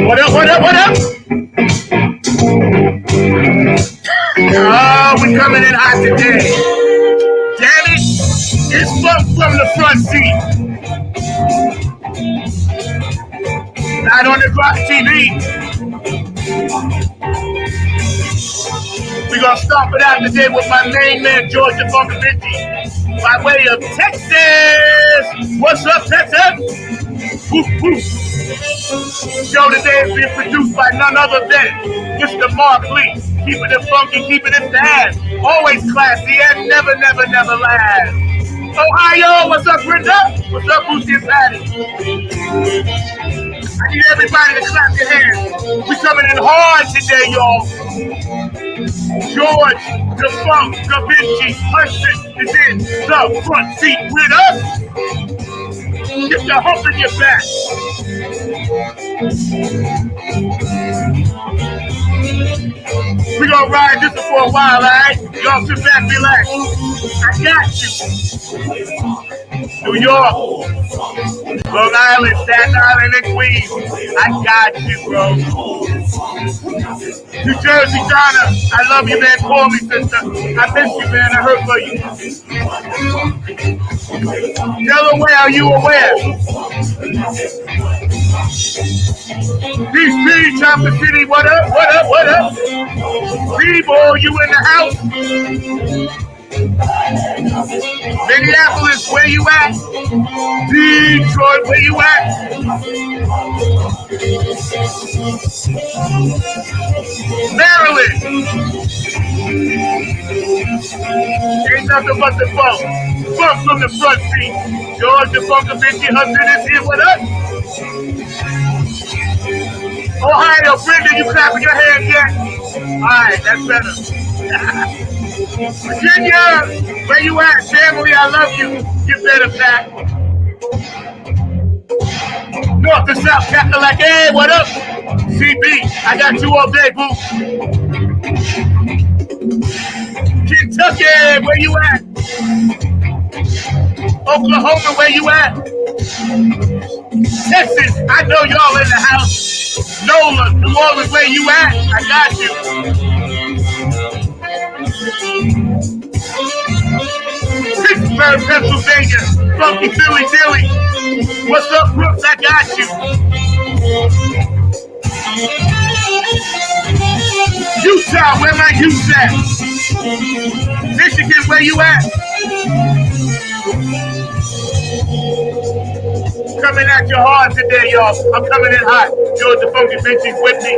What up, what up, what up? Oh, we coming in hot today. Damn it, it's funk from the front seat. Not on the Rock TV. We're going to start it out today with my main man, George DFunkavinci, by way of Texas. What's up, Texas? Woo, woo. Show today is being produced by none other than Mr. Mark Lee. Keeping it funky, keeping it fast. Always classy and never, never, never last. Ohio, what's up, Brenda? What's up, Boosie and Patty? I need everybody to clap your hands. We coming in hard today, y'all. George DFunkavinci Hudson is in the front seat with us. Get the hump in your back. We gonna ride this for a while, alright? Y'all sit back, relax. I got you. New York, Long Island, Staten Island, and Queens. I got you, bro. New Jersey, Donna, I love you, man. Call me, sister. I miss you, man. I hurt for you. Delaware, are you aware? DC, Chopper City, what up, what up, what up? People, you in the house? Minneapolis, where you at? Detroit, where you at? Maryland. Ain't nothing but the funk. Funk from the front seat. George DFunkavinci Hudson is here with us. Ohio, Brenda, you clapping your hands yet? Alright, that's better. Virginia, where you at? Family, I love you. Get better, Pat. North to South, Captain like, hey, what up? CB, I got you all day, boo. Kentucky, where you at? Oklahoma, where you at? Texas, I know y'all in the house. NOLA, New Orleans, where you at? I got you. Pittsburgh, Pennsylvania, funky Philly, Dilly. What's up, Brooks? I got you. Utah, where my youth at? Michigan, where you at? Coming at you hard today, y'all. I'm coming in hot. George DFunkavinci with me.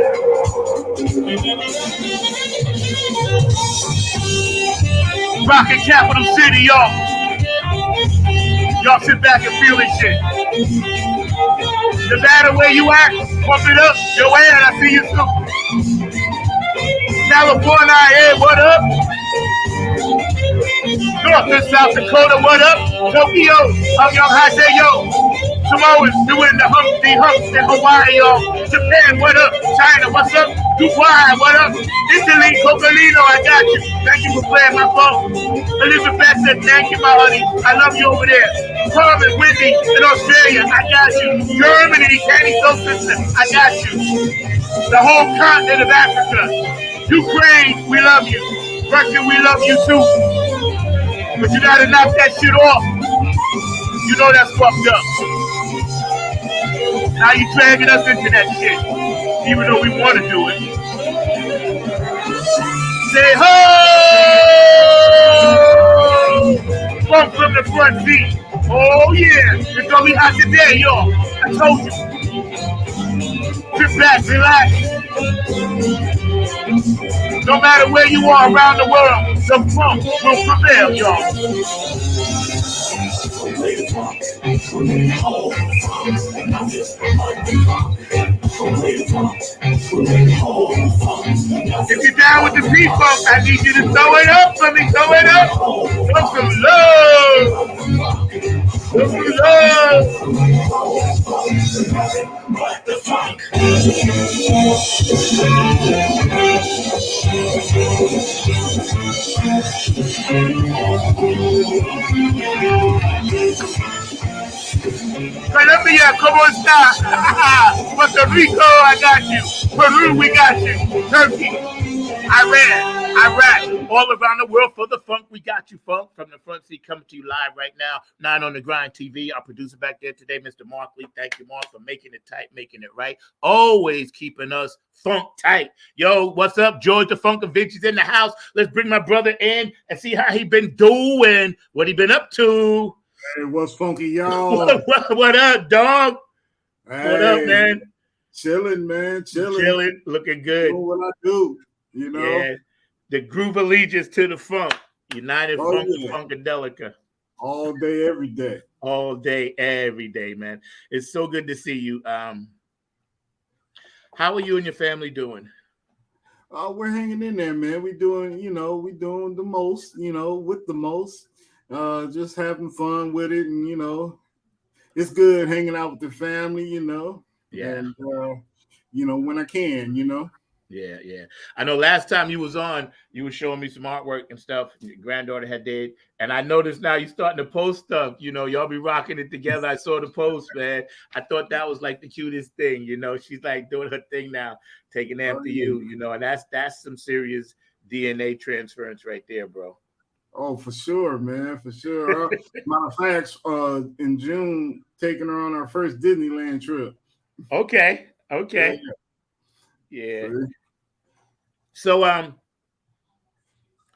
Rockin' Capital City, y'all. Y'all sit back and feel this shit. Nevada, where you at? Pump it up. Joanne, I see you too. California, hey, what up? North and South Dakota, what up? Tokyo, how y'all hot day, yo? Samoans doing the Humpty Humps in Hawaii, y'all. Japan, what up? China, what's up? Dubai, what up? Italy, Cocolino, I got you. Thank you for playing my phone. Elizabeth said, thank you, my honey. I love you over there. Carmen, Whitney in Australia, I got you. Germany, Candy Soap Sister, I got you. The whole continent of Africa. Ukraine, we love you. Russia, we love you too. But you gotta knock that shit off. You know that's fucked up. Now you dragging us into that shit, even though we want to do it. Say ho! Funk from the front seat. Oh yeah, it's gonna be hot today, y'all. I told you. Sit back, relax. No matter where you are around the world, the funk will prevail, y'all. If you're down with the P-Funk, I need you to throw it up for me. Throw it up. Throw some love. Throw some love. Colombia, ¿cómo está? Puerto Rico, I got you. Peru, we got you. Turkey, Iraq, all around the world for the funk. We got you, funk, from the front seat, coming to you live right now. 9 on the Grind TV. Our producer back there today, Mr. Mark Lee. Thank you, Mark, for making it tight, making it right. Always keeping us funk tight. Yo, what's up? George DFunkavinci's in the house. Let's bring my brother in and see how he been doing, what he been up to. Hey, what's funky, y'all? What up, dog? Hey, what up, man? Chilling, man. Chilling, looking good. Doing what I do, you know. Yeah, the groove allegiance to the funk. United Funk, yeah. Funkadelica. All day, every day. All day, every day, man. It's so good to see you. How are you and your family doing? We're hanging in there, man. We doing the most, with the most. Just having fun with it, and it's good hanging out with the family, Yeah. And when I can, Yeah. I know last time you was on, you were showing me some artwork and stuff your granddaughter had did. And I noticed now you're starting to post stuff. Y'all be rocking it together. I saw the post, man. I thought that was like the cutest thing. She's like doing her thing now, taking after you, and that's some serious DNA transference right there, bro. Oh, for sure, man, for sure. Matter of fact, in June, taking her on our first Disneyland trip. Okay. Yeah. So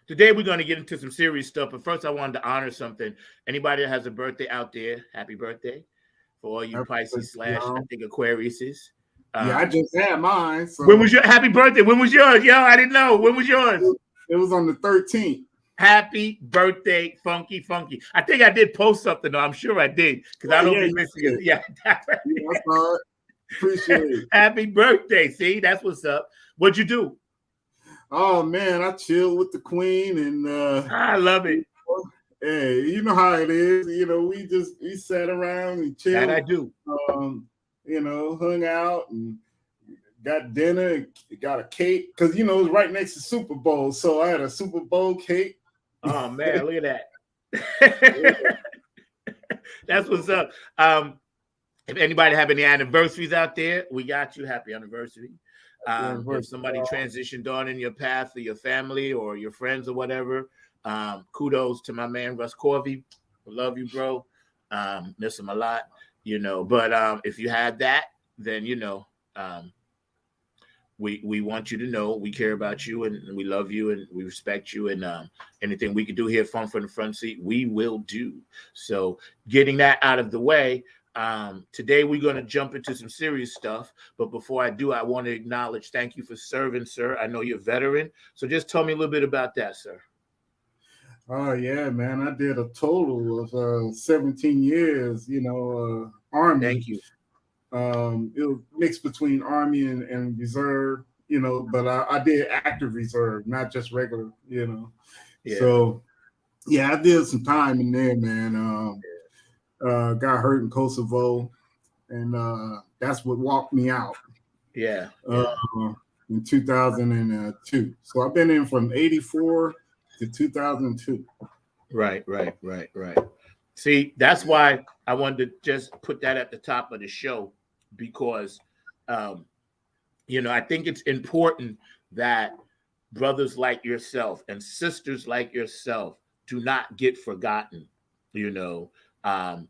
today we're going to get into some serious stuff, but first I wanted to honor something. Anybody that has a birthday out there, happy birthday for all you Pisces / I think Aquariuses. Yeah, I just had mine. So. When was your happy birthday? When was yours? Yo, I didn't know. When was yours? It was on the 13th. Happy birthday, Funky. I think I did post something, though. I'm sure I did, because I don't be missing it. Yeah. That's all. Appreciate it. Happy birthday. See, that's what's up. What'd you do? Oh, man, I chilled with the queen. And I love it. Hey, you know how it is. We sat around and chilled. That I do. Hung out and got dinner, got a cake, because, it was right next to Super Bowl. So I had a Super Bowl cake. Oh, man, look at that. That's what's up. If anybody have any anniversaries out there, we got you. Happy anniversary. If somebody transitioned on in your path for your family or your friends or whatever, kudos to my man, Russ Corvey. Love you, bro. Miss him a lot, But if you had that, then, we want you to know we care about you and we love you and we respect you, and anything we can do here, Fun from the Front Seat, we will do. So getting that out of the way, today we're going to jump into some serious stuff. But before I do, I want to acknowledge, thank you for serving, sir. I know you're a veteran. So just tell me a little bit about that, sir. Oh, yeah, man. I did a total of 17 years, Army. Thank you. It was mixed between Army and Reserve, but I did active reserve, not just regular, Yeah. So, yeah, I did some time in there, man. Got hurt in Kosovo, and that's what walked me out. Yeah. In 2002. So I've been in from 84 to 2002. Right. See, that's why I wanted to just put that at the top of the show, because, I think it's important that brothers like yourself and sisters like yourself do not get forgotten. I'm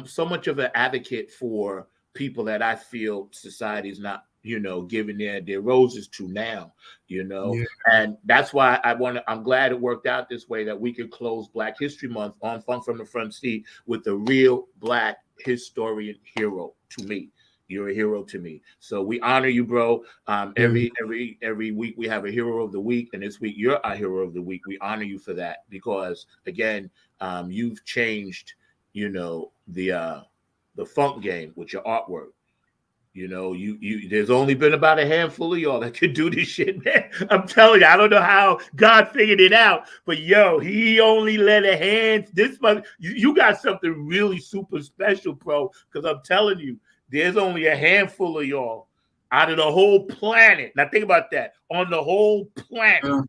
so much of an advocate for people that I feel society's not, giving their roses to now, Yeah. And that's why I'm glad it worked out this way, that we could close Black History Month on Funk from the Front Seat with a real Black historian hero to me. You're a hero to me. So we honor you, bro. Every week we have a hero of the week, and this week you're our hero of the week. We honor you for that because, again, you've changed, the funk game with your artwork. There's only been about a handful of y'all that could do this shit, man. I'm telling you, I don't know how God figured it out, but he only let a hand. You got something really super special, bro. Because I'm telling you, there's only a handful of y'all out of the whole planet. Now think about that. On the whole planet,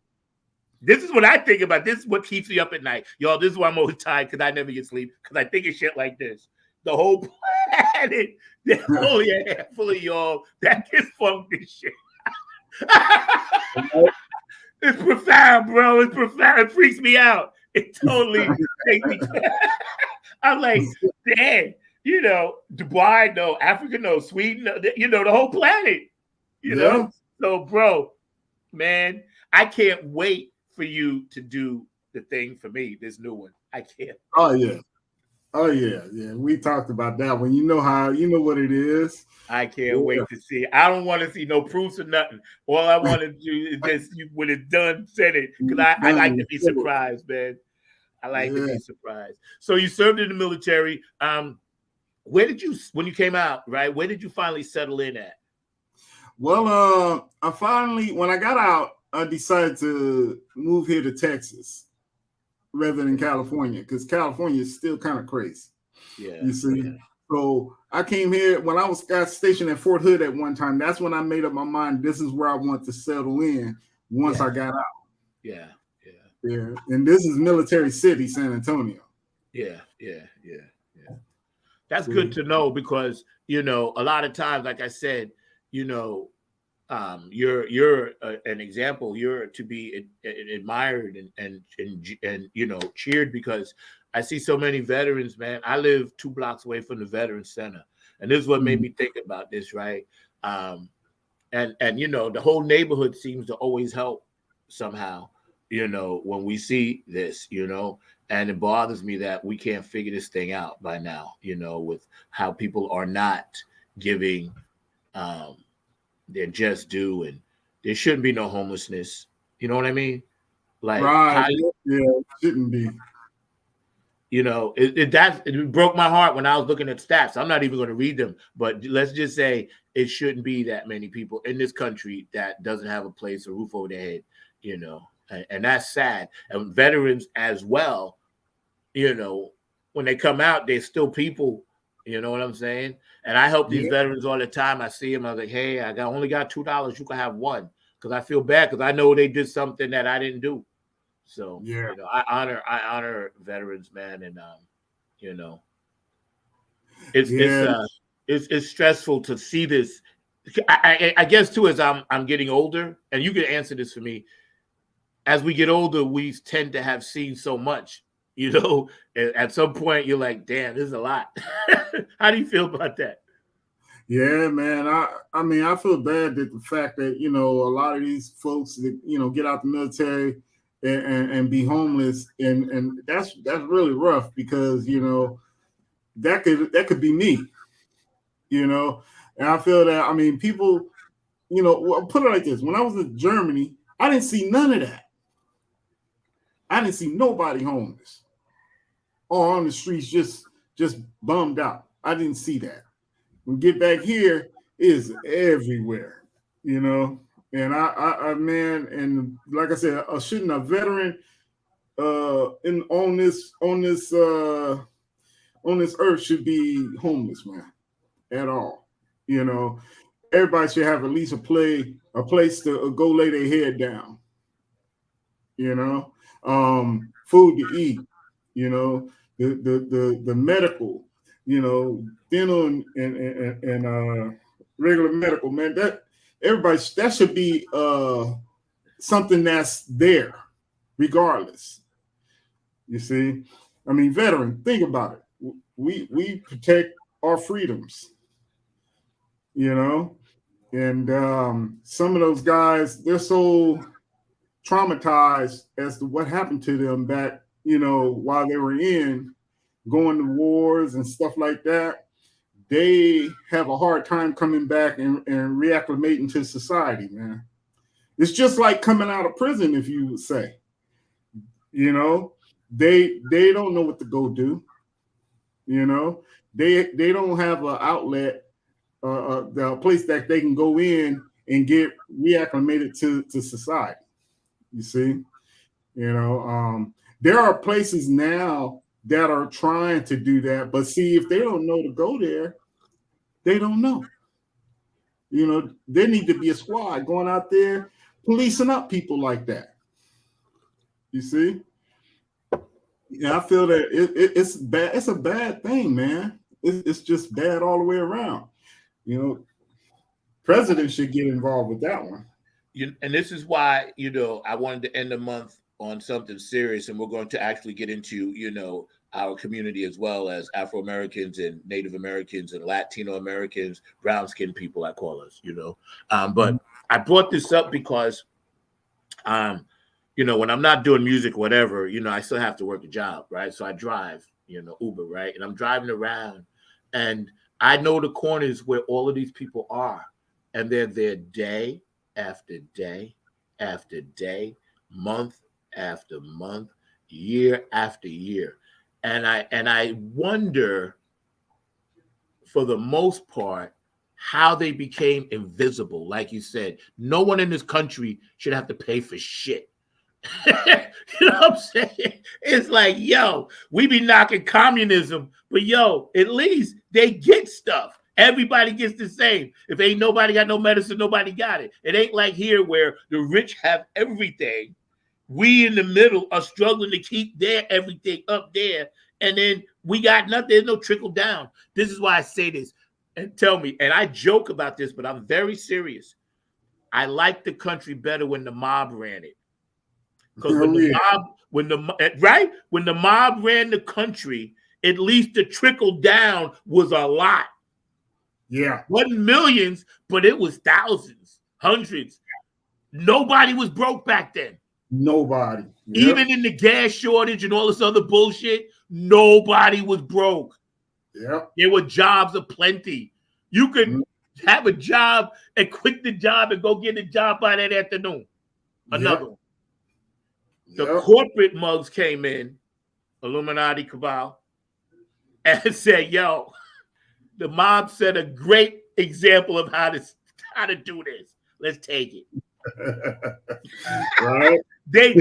This is what I think about. This is what keeps me up at night. Y'all, this is why I'm always tired, because I never get sleep, because I think of shit like this. The whole planet, there's only a handful of y'all that can funk this shit. It's profound, bro. It's profound. It freaks me out. It totally takes me. I'm like, damn, you know, Dubai, no, Africa, no, Sweden, no, you know, the whole planet, you know? So, bro, man, I can't wait for you to do the thing for me, this new one. I can't. Oh, yeah. Oh, yeah. Yeah. We talked about that one. You know what it is. I can't wait to see it. I don't want to see no proofs or nothing. All I want to do is just, when it's done, said it. Because I like to be surprised, man. I like to be surprised. So you served in the military. Where did you, when you came out, right? Where did you finally settle in at? Well, when I got out, I decided to move here to Texas rather than California, because California is still kind of crazy. Yeah. You see? Yeah. So I came here when I got stationed at Fort Hood at one time. That's when I made up my mind. This is where I want to settle in once I got out. Yeah. Yeah. And this is Military City, San Antonio. Yeah. That's good to know, because, you know, a lot of times, like I said, you know, you're an example. You're to be admired and you know, cheered, because I see so many veterans, man. I live 2 blocks away from the Veterans Center, and this is what made me think about this, right? And you know, the whole neighborhood seems to always help somehow, you know, when we see this, you know, and it bothers me that we can't figure this thing out by now, you know, with how people are not giving their just due, and there shouldn't be no homelessness. You know what I mean? Like, it shouldn't be. You know, it broke my heart when I was looking at stats. I'm not even going to read them, but let's just say it shouldn't be that many people in this country that doesn't have a place, a roof over their head, you know, and that's sad. And veterans as well, you know, when they come out, they're still people. You know what I'm saying? And I help these veterans all the time. I see them. I was like, hey, only got $2. You can have one, because I feel bad, because I know they did something that I didn't do. So you know, I honor veterans, man, and you know, it's stressful to see this. I guess too, as I'm getting older, and you can answer this for me. As we get older, we tend to have seen so much. You know, at some point you're like, damn, this is a lot. How do you feel about that? Yeah, man. I mean, I feel bad that the fact that, you know, a lot of these folks that, you know, get out the military and be homeless, and that's really rough, because, you know, that could be me, you know. And I feel that, I mean, people, you know, well, put it like this: when I was in Germany, I didn't see none of that. I didn't see nobody homeless or on the streets just bummed out. I didn't see that. When we get back here, it is everywhere, you know. And I man, and like I said, shouldn't a veteran on this earth should be homeless, man, at all. You know, everybody should have at least a place to go lay their head down. You know, food to eat. You know, the medical. You know, dental and regular medical, man. That should be something that's there, regardless. You see, I mean, veteran, think about it. We protect our freedoms, you know, and some of those guys, they're so traumatized as to what happened to them back, you know, while they were going to wars and stuff like that. They have a hard time coming back and reacclimating to society, man. It's just like coming out of prison, if you would say. You know, they don't know what to go do. You know, they don't have an outlet, the place that they can go in and get reacclimated to society. You see, you know, there are places now that are trying to do that, but see, if they don't know to go there, they don't know. You know, there need to be a squad going out there policing up people like that. You see? Yeah, I feel that it's bad. It's a bad thing, man. It's just bad all the way around. You know, president should get involved with that one. And this is why, I wanted to end the month on something serious, and we're going to actually get into, our community as well as Afro Americans and Native Americans and Latino Americans, brown skinned people, I call us, But I brought this up because, when I'm not doing music, whatever, I still have to work a job, right? So I drive, Uber, right? And I'm driving around, and I know the corners where all of these people are, and they're there day after day after day, month after month, year after year. And I wonder, for the most part, how they became invisible. Like you said, no one in this country should have to pay for shit. You know what I'm saying? It's like, yo, we be knocking communism, but yo, at least they get stuff. Everybody gets the same. If ain't nobody got no medicine, nobody got it. It ain't like here where the rich have everything. We in the middle are struggling to keep their everything up there. And then we got nothing. There's no trickle down. This is why I say this. And tell me, and I joke about this, but I'm very serious. I like the country better when the mob ran it. Because when the mob ran the country, at least the trickle down was a lot. Yeah. Wasn't millions, but it was thousands, hundreds. Nobody was broke back then. Nobody. Yep. Even in the gas shortage and all this other bullshit, nobody was broke. Yeah. There were jobs aplenty. You could have a job and quit the job and go get a job by that afternoon. Another one. The corporate mugs came in, Illuminati cabal, and said, yo, the mob set a great example of how to do this. Let's take it. Right. They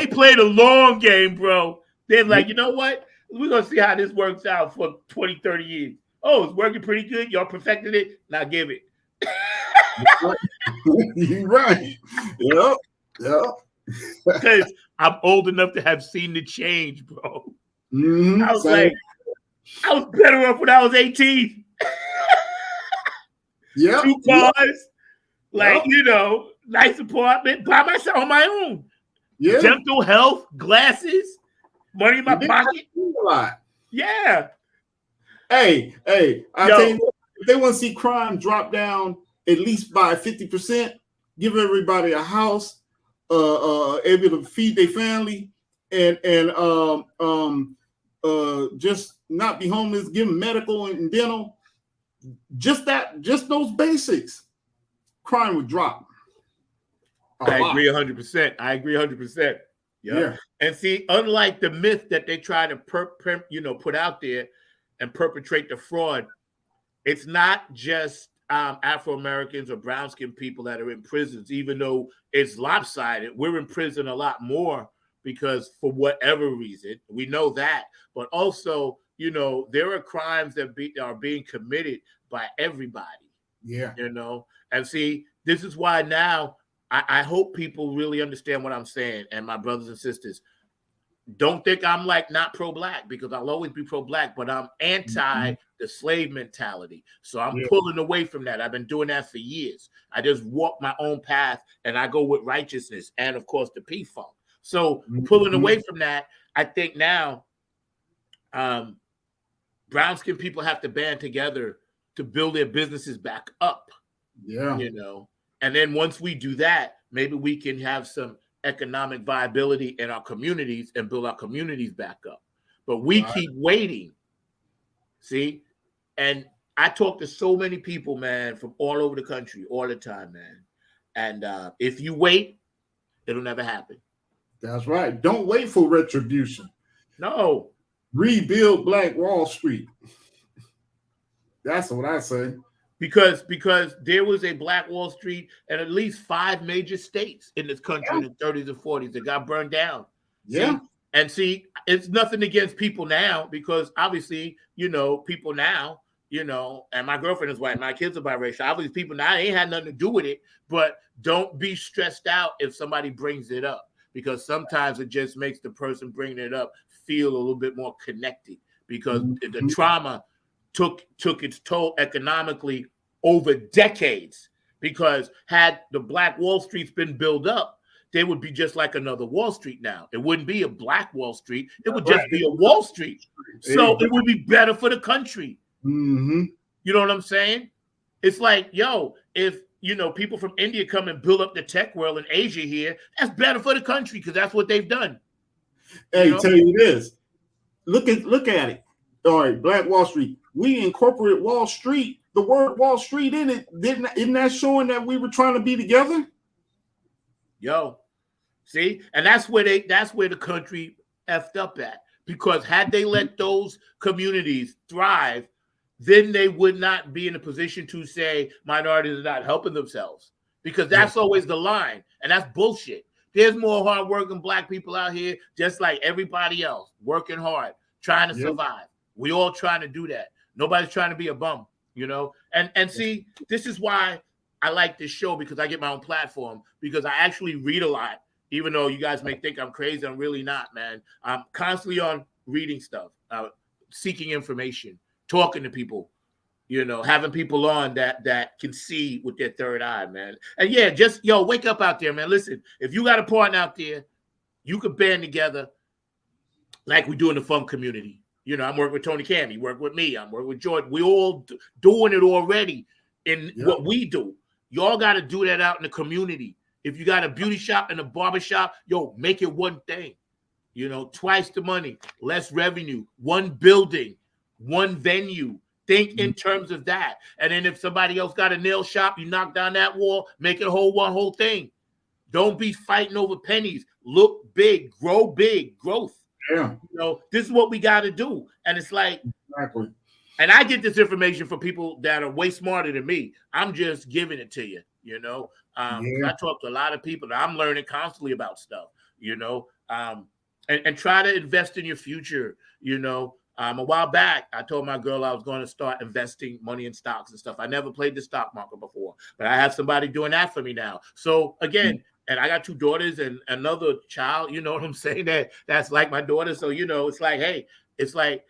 played a long game, bro. They're like, you know what? We're going to see how this works out for 20, 30 years. Oh, it's working pretty good. Y'all perfected it. Now give it. You're right. Yep. Yep. Because I'm old enough to have seen the change, bro. Mm-hmm. I was like, I was better off when I was 18. Yeah. 2 cars, nice apartment, by myself on my own. Yeah. Dental health, glasses, money in my pocket. A lot. Yeah. Hey, I tell you, if they want to see crime drop down at least by 50%, give everybody a house, able to feed their family, and just not be homeless, give them medical and dental. Just those basics, crime would drop. I agree 100%. I agree 100%. Yeah. And see, unlike the myth that they try to put out there and perpetrate the fraud, it's not just Afro Americans or brown skinned people that are in prisons. Even though it's lopsided, we're in prison a lot more because for whatever reason, we know that. But also, there are crimes that are being committed by everybody. Yeah. And see, this is why now I hope people really understand what I'm saying. And my brothers and sisters, don't think I'm not pro-black, because I'll always be pro-black, but I'm anti the slave mentality. So I'm pulling away from that. I've been doing that for years. I just walk my own path and I go with righteousness and, of course, the P-Funk. So pulling away from that, I think now brown-skinned people have to band together to build their businesses back up. Yeah. And then once we do that, maybe we can have some economic viability in our communities and build our communities back up. But we keep waiting. See? And I talk to so many people, man, from all over the country all the time, man. And if you wait, it'll never happen. That's right. Don't wait for retribution. No. Rebuild Black Wall Street. That's what I say. Because there was a Black Wall Street in at least 5 major states in this country in the 30s and 40s that got burned down. Yeah. See, it's nothing against people now, because obviously, people now, and my girlfriend is white, my kids are biracial. Obviously, people now ain't had nothing to do with it, but don't be stressed out if somebody brings it up. because sometimes it just makes the person bringing it up feel a little bit more connected, because the trauma took its toll economically over decades. Because had the Black Wall Street's been built up, they would be just like another Wall Street now. It wouldn't be a Black Wall Street. It would just be a Wall Street. So it would be better for the country. Mm-hmm. You know what I'm saying? It's like, yo, if, people from India come and build up the tech world in Asia here, that's better for the country, because that's what they've done. Hey, tell you this. Look at it. All right, Black Wall Street. We incorporated Wall Street, the word Wall Street in it. Isn't that showing that we were trying to be together? Yo, see? And that's where the country effed up at. Because had they let those communities thrive, then they would not be in a position to say minorities are not helping themselves. Because that's always the line. And that's bullshit. There's more hardworking Black people out here, just like everybody else, working hard, trying to survive. We all trying to do that. Nobody's trying to be a bum, And see, this is why I like this show, because I get my own platform, because I actually read a lot, even though you guys may think I'm crazy. I'm really not, man. I'm constantly on reading stuff, seeking information, talking to people, having people on that can see with their third eye, man. And just, wake up out there, man. Listen, if you got a partner out there, you could band together like we do in the funk community. I'm working with Tony Cam. He worked with me. I'm working with George. We all doing it already in what we do. Y'all got to do that out in the community. If you got a beauty shop and a barber shop, make it one thing. Twice the money, less revenue, one building, one venue. Think in terms of that. And then if somebody else got a nail shop, you knock down that wall, make it one whole thing. Don't be fighting over pennies. Look big, grow big, growth. Yeah. This is what we got to do. And it's like, exactly. And I get this information from people that are way smarter than me. I'm just giving it to you, I talk to a lot of people that I'm learning constantly about stuff, and try to invest in your future, A while back, I told my girl I was going to start investing money in stocks and stuff. I never played the stock market before, but I have somebody doing that for me now. So again, and I got 2 daughters and another child, you know what I'm saying? That's like my daughter. So, it's like, hey, it's like,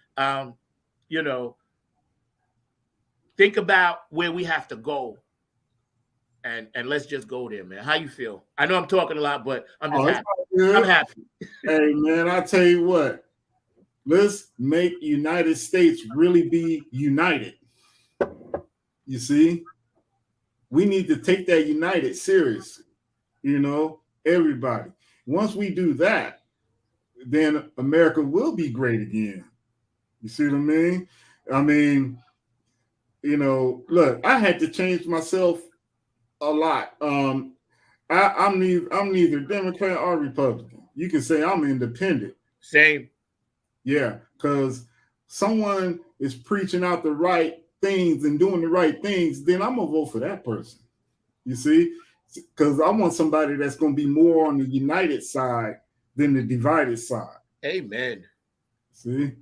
think about where we have to go. And let's just go there, man. How you feel? I know I'm talking a lot, but I'm just happy. I'm happy. Hey, man, I tell you what. Let's make United States really be united. You see? We need to take that united seriously. Everybody. Once we do that, then America will be great again. You see what I mean? I mean, look, I had to change myself a lot. I'm neither Democrat or Republican. You can say I'm independent. Same. Yeah, because someone is preaching out the right things and doing the right things, then I'm gonna vote for that person. You see? Because I want somebody that's going to be more on the united side than the divided side. Amen. See,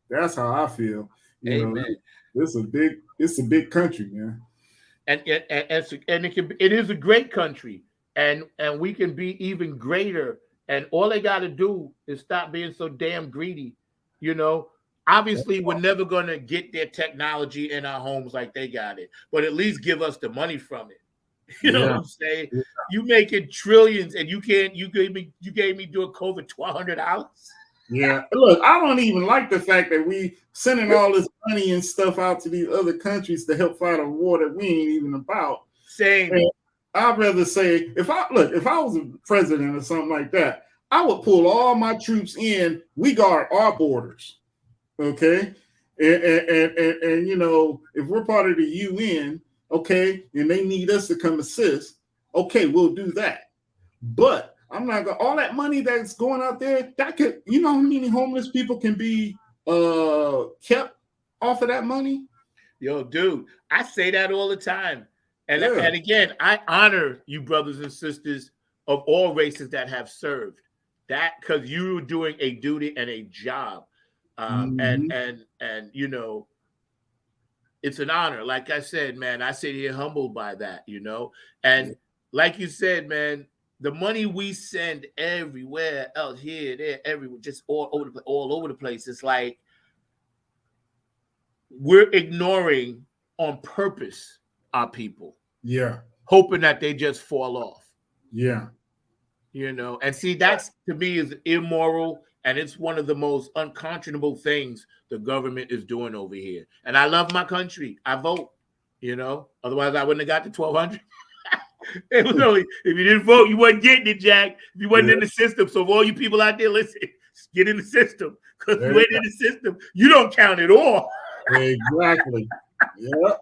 that's how I feel. Amen. It's a big country, man. And it is a great country, and we can be even greater. And all they got to do is stop being so damn greedy. Obviously, we're never going to get their technology in our homes like they got it, but at least give us the money from it. You know what I'm saying? Yeah. You making trillions, and you gave me doing COVID $1,200. Yeah, look, I don't even like the fact that we sending all this money and stuff out to these other countries to help fight a war that we ain't even about. Same. And I'd rather say if I was a president or something like that, I would pull all my troops in. We guard our borders, okay? And if we're part of the UN. Okay, and they need us to come assist. Okay, we'll do that. But I'm not gonna all that money that's going out there. That could, how many homeless people can be kept off of that money? Yo, dude, I say that all the time. And again, I honor you, brothers and sisters of all races that have served. That because you're doing a duty and a job, and it's an honor. Like I said, man, I sit here humbled by that, And like you said, man, the money we send everywhere else, here, there, everywhere, just all over the place. It's like we're ignoring on purpose our people. Yeah. Hoping that they just fall off. Yeah. And see, that's to me is immoral, and it's one of the most unconscionable things the government is doing over here. And I love my country. I vote, otherwise I wouldn't have got to 1,200. It was only, if you didn't vote, you wasn't getting it, Jack. If you wasn't in the system. So for all you people out there, listen, get in the system. Because if you ain't in the system, you don't count at all. Exactly. Yeah.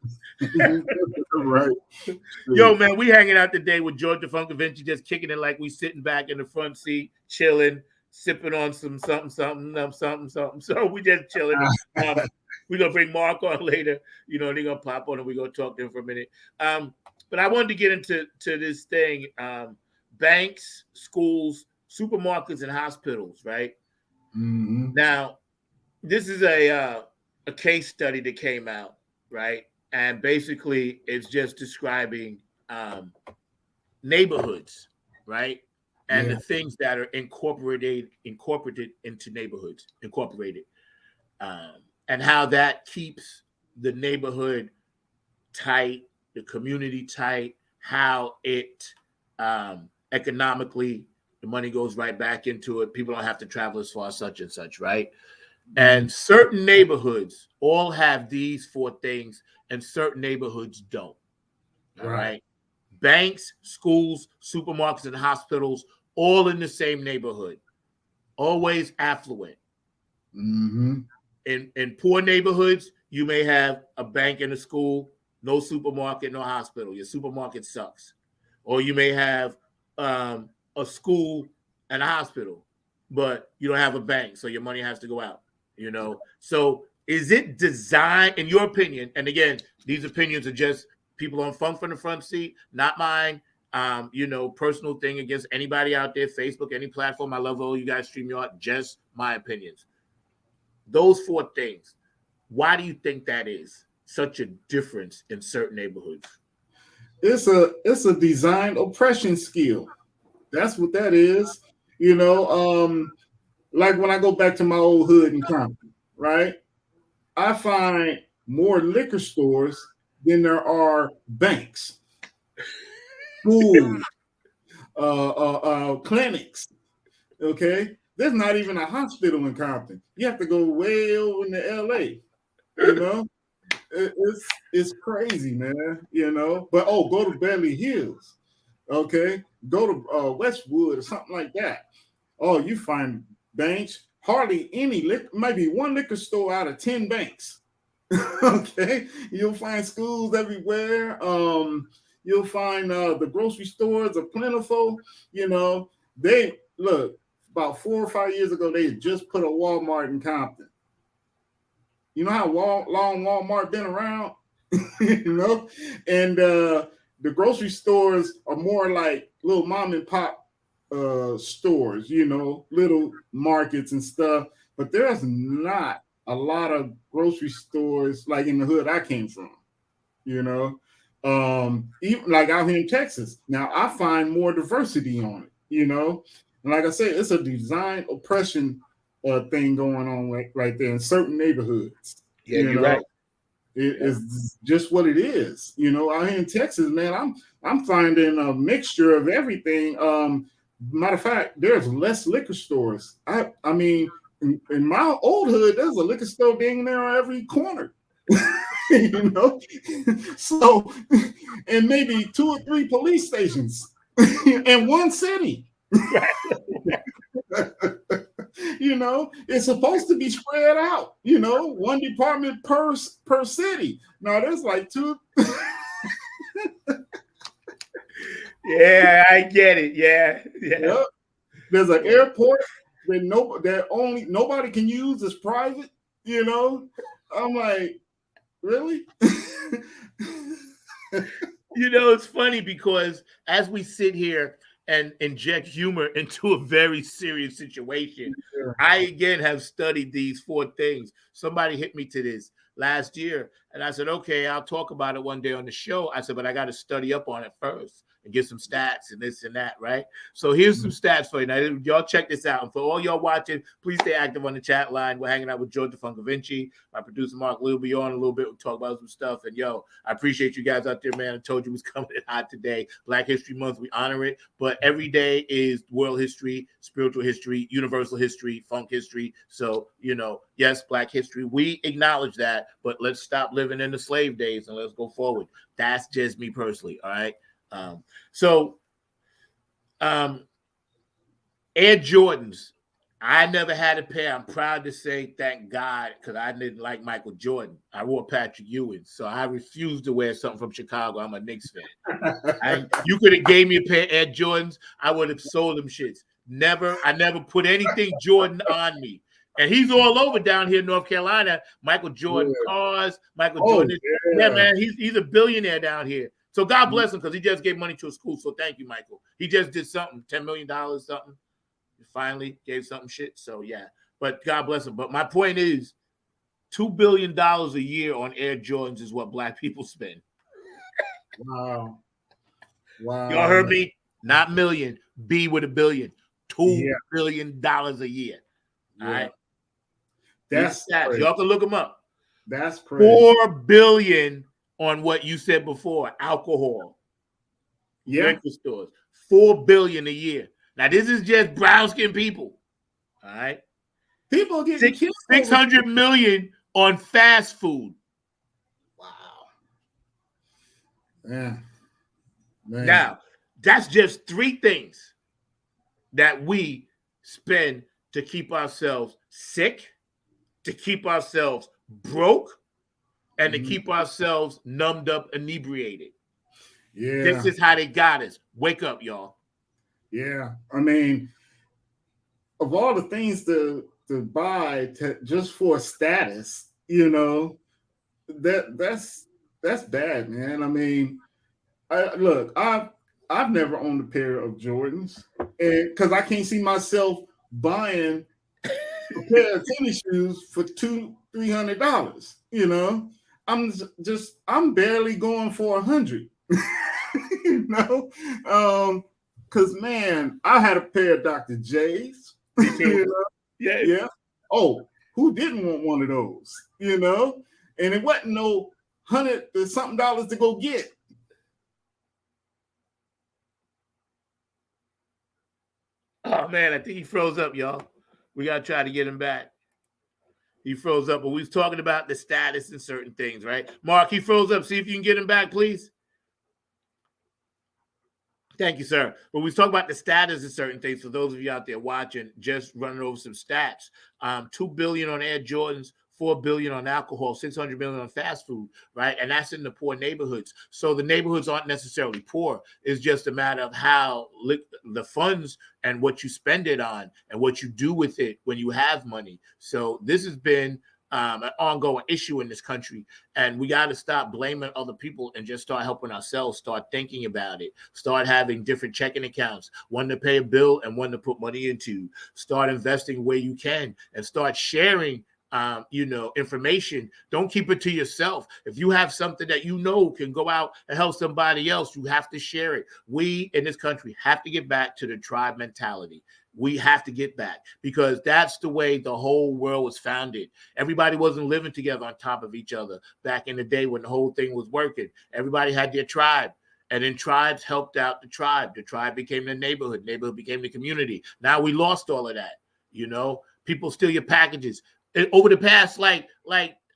Right. Yo, man, we hanging out today with George DFunkavinci, just kicking it like we sitting back in the front seat, chilling, sipping on some something. So we just chilling. We're going to bring Mark on later. They're going to pop on and we're going to talk to him for a minute. But I wanted to get into this thing. Banks, schools, supermarkets, and hospitals, right? Mm-hmm. Now, this is a case study that came out, right? And basically, it's just describing neighborhoods, right? And the things that are incorporated into neighborhoods, and how that keeps the neighborhood tight, the community tight, how it economically, the money goes right back into it. People don't have to travel as far, such and such, right? And certain neighborhoods all have these 4 things, and certain neighborhoods don't. All right. Banks, schools, supermarkets, and hospitals, all in the same neighborhood, always affluent. Mm-hmm. In poor neighborhoods, you may have a bank and a school, no supermarket, no hospital. Your supermarket sucks. Or you may have a school and a hospital, but you don't have a bank, so your money has to go out. So is it designed, in your opinion? And again, these opinions are just people on Funk from the Front Seat, not mine. Personal thing against anybody out there, Facebook, any platform. I love all you guys, StreamYard, just my opinions. Those 4 things. Why do you think that is such a difference in certain neighborhoods? It's a design oppression skill. That's what that is. Like when I go back to my old hood in Compton, right? I find more liquor stores than there are banks, schools, clinics. Okay, there's not even a hospital in Compton. You have to go way over into LA. It's crazy, man. But go to Beverly Hills. Okay, go to Westwood or something like that. Oh, you find banks, hardly any maybe one liquor store out of 10 banks. Okay, you'll find schools everywhere. You'll find the grocery stores are plentiful. They look about 4 or 5 years ago, they had just put a Walmart in Compton. You know how long Walmart been around? And the grocery stores are more like little mom and pop stores, little markets and stuff, but there's not a lot of grocery stores like in the hood I came from, even like out here in Texas. Now I find more diversity on it, and like I said, it's a design oppression thing going on right there in certain neighborhoods. Yeah, you're right. It is just what it is. Out here in Texas, man, I'm finding a mixture of everything. Matter of fact, there's less liquor stores. I mean, in my old hood, there's a liquor store being there on every corner. So, and maybe 2 or 3 police stations in one city. It's supposed to be spread out. 1 department per city. Now there's like 2. Yeah, I get it. Yeah. Yep. There's an airport that nobody can use as private. I'm like, really? It's funny because as we sit here and inject humor into a very serious situation, I again have studied these 4 things. Somebody hit me to this last year, and I said, okay, I'll talk about it one day on the show. I said, but I got to study up on it first. and get some stats and this and that, right? So here's some stats for you. Now, y'all check this out. And for all y'all watching, please stay active on the chat line. We're hanging out with George DFunkavinci. My producer, Mark, will be on a little bit. We'll talk about some stuff. And, yo, I appreciate you guys out there, man. I told you it was coming in hot today. Black History Month, we honor it. But every day is world history, spiritual history, universal history, funk history. So, yes, Black history. We acknowledge that, but let's stop living in the slave days and let's go forward. That's just me personally, all right? Air Jordans. I never had a pair. I'm proud to say, thank God, because I didn't like Michael Jordan. I wore Patrick Ewing, so I refused to wear something from Chicago. I'm a Knicks fan. You could have gave me a pair of Air Jordans. I would have sold them shits. I never put anything Jordan on me. And he's all over down here in North Carolina. Michael Jordan cars, Michael Jordan. Yeah, man, he's a billionaire down here. So God bless him because he just gave money to a school. So thank you, Michael. He just did something, $10 million, something. He finally gave something shit. So yeah, but God bless him. But my point is, $2 billion a year on Air Jordans is what Black people spend. Wow. Y'all heard me? Not million. B with a billion. $2 billion a year. All right. That's crazy. Y'all can look them up. That's crazy. $4 billion on what you said before, alcohol. Liquor stores. $4 billion a year. Now, this is just brown-skinned people. All right. People get $600 million on fast food. Wow. Yeah. Man. Now, that's just 3 things that we spend to keep ourselves sick, to keep ourselves broke, and to keep ourselves numbed up, inebriated. Yeah. This is how they got us. Wake up, y'all. Yeah. I mean, of all the things to buy just for status, that's bad, man. I mean, I've never owned a pair of Jordans, and because I can't see myself buying a pair of tennis shoes for $200-$300. I'm barely going for $100. Because man, I had a pair of Dr. J's. Yeah. Oh, who didn't want one of those? And it wasn't no $100 to go get. Oh man, I think he froze up, y'all. We gotta try to get him back. He froze up, but we was talking about the status and certain things, right? Mark, he froze up. See if you can get him back, please. Thank you, sir. But we was talking about the status of certain things. For those of you out there watching, just running over some stats. $2 billion on Air Jordans, $4 billion on alcohol, $600 million on fast food, right? And that's in the poor neighborhoods. So the neighborhoods aren't necessarily poor. It's just a matter of how the funds and what you spend it on and what you do with it when you have money. So this has been an ongoing issue in this country, and we got to stop blaming other people and just start helping ourselves, start thinking about it, start having different checking accounts, one to pay a bill and one to put money into, start investing where you can, and start sharing information. Don't keep it to yourself. If you have something that can go out and help somebody else, you have to share it. We in this country have to get back to the tribe mentality. We have to get back, because that's the way the whole world was founded. Everybody wasn't living together on top of each other back in the day when the whole thing was working. Everybody had their tribe, and then tribes helped out the tribe. The tribe became the neighborhood. Neighborhood became the community. Now we lost all of that. People steal your packages. Over the past, like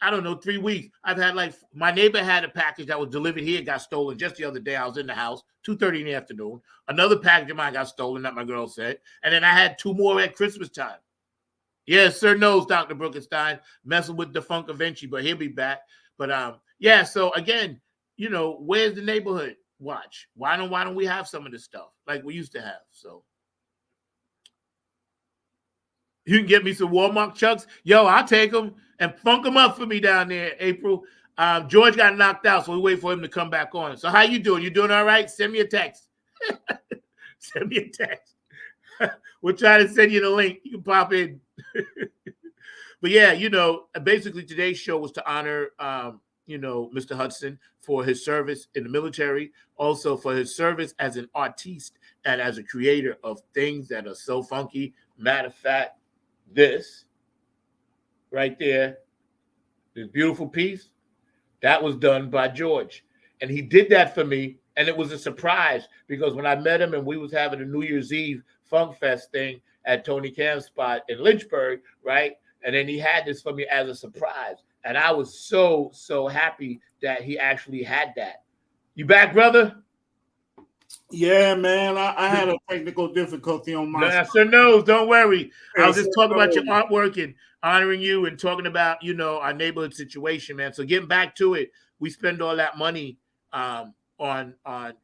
I don't know, 3 weeks, I've had my neighbor had a package that was delivered here, got stolen just the other day. I was in the house, 2:30 in the afternoon. Another package of mine got stolen that my girl said. And then I had 2 more at Christmas time. Yes, sir knows, Dr. Brookenstein, messing with DFunkavinci, but he'll be back. But so again, where's the neighborhood watch? Why don't we have some of this stuff like we used to have? So you can get me some Walmart chucks. Yo, I'll take them and funk them up for me down there, April. George got knocked out, so we wait for him to come back on. So how you doing? You doing all right? Send me a text. Send me a text. We'll try to send you the link. You can pop in. But yeah, basically today's show was to honor Mr. Hudson, for his service in the military, also for his service as an artiste and as a creator of things that are so funky. Matter of fact, this right there, this beautiful piece, that was done by George. And he did that for me. And it was a surprise because when I met him and we was having a New Year's Eve Funk Fest thing at Tony Cam's spot in Lynchburg, right? And then he had this for me as a surprise. And I was so, so happy that he actually had that. You back, brother? Yeah, man. I had a technical difficulty on my Master knows, don't worry. I was just talking about your artwork and honoring you and talking about, our neighborhood situation, man. So getting back to it, we spend all that money on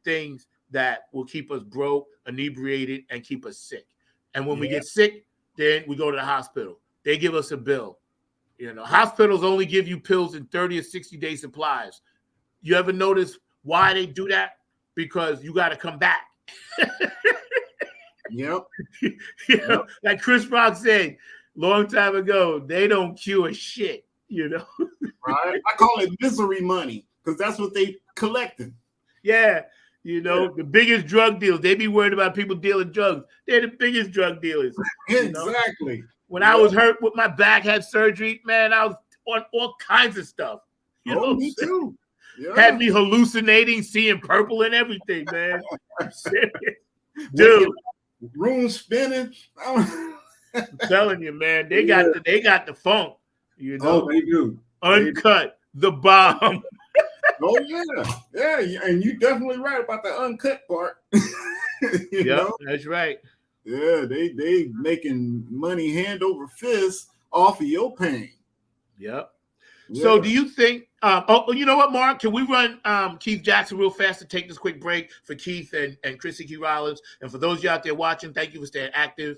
things that will keep us broke, inebriated, and keep us sick. And when we get sick, then we go to the hospital. They give us a bill. Hospitals only give you pills in 30 or 60-day supplies. You ever notice why they do that? Because you got to come back. Yep. Like Chris Rock said long time ago, they don't cure shit, Right. I call it misery money because that's what they collecting. Yeah. The biggest drug dealers, they be worried about people dealing drugs. They're the biggest drug dealers. Exactly. When I was hurt with my back, had surgery, man, I was on all kinds of stuff. Me too. Yeah. Had me hallucinating, seeing purple and everything, man. I'm serious. Dude. Room spinning. I'm telling you, man, they got the funk. Oh, they do. Uncut, the bomb. Oh yeah, and you definitely right about the uncut part. Yeah, that's right. Yeah, they making money hand over fist off of your pain. Yep. Yeah. So do you think you know what, Mark? Can we run Keith Jackson real fast to take this quick break for Keith and Chrissy Key Rollins? And for those of you out there watching, thank you for staying active.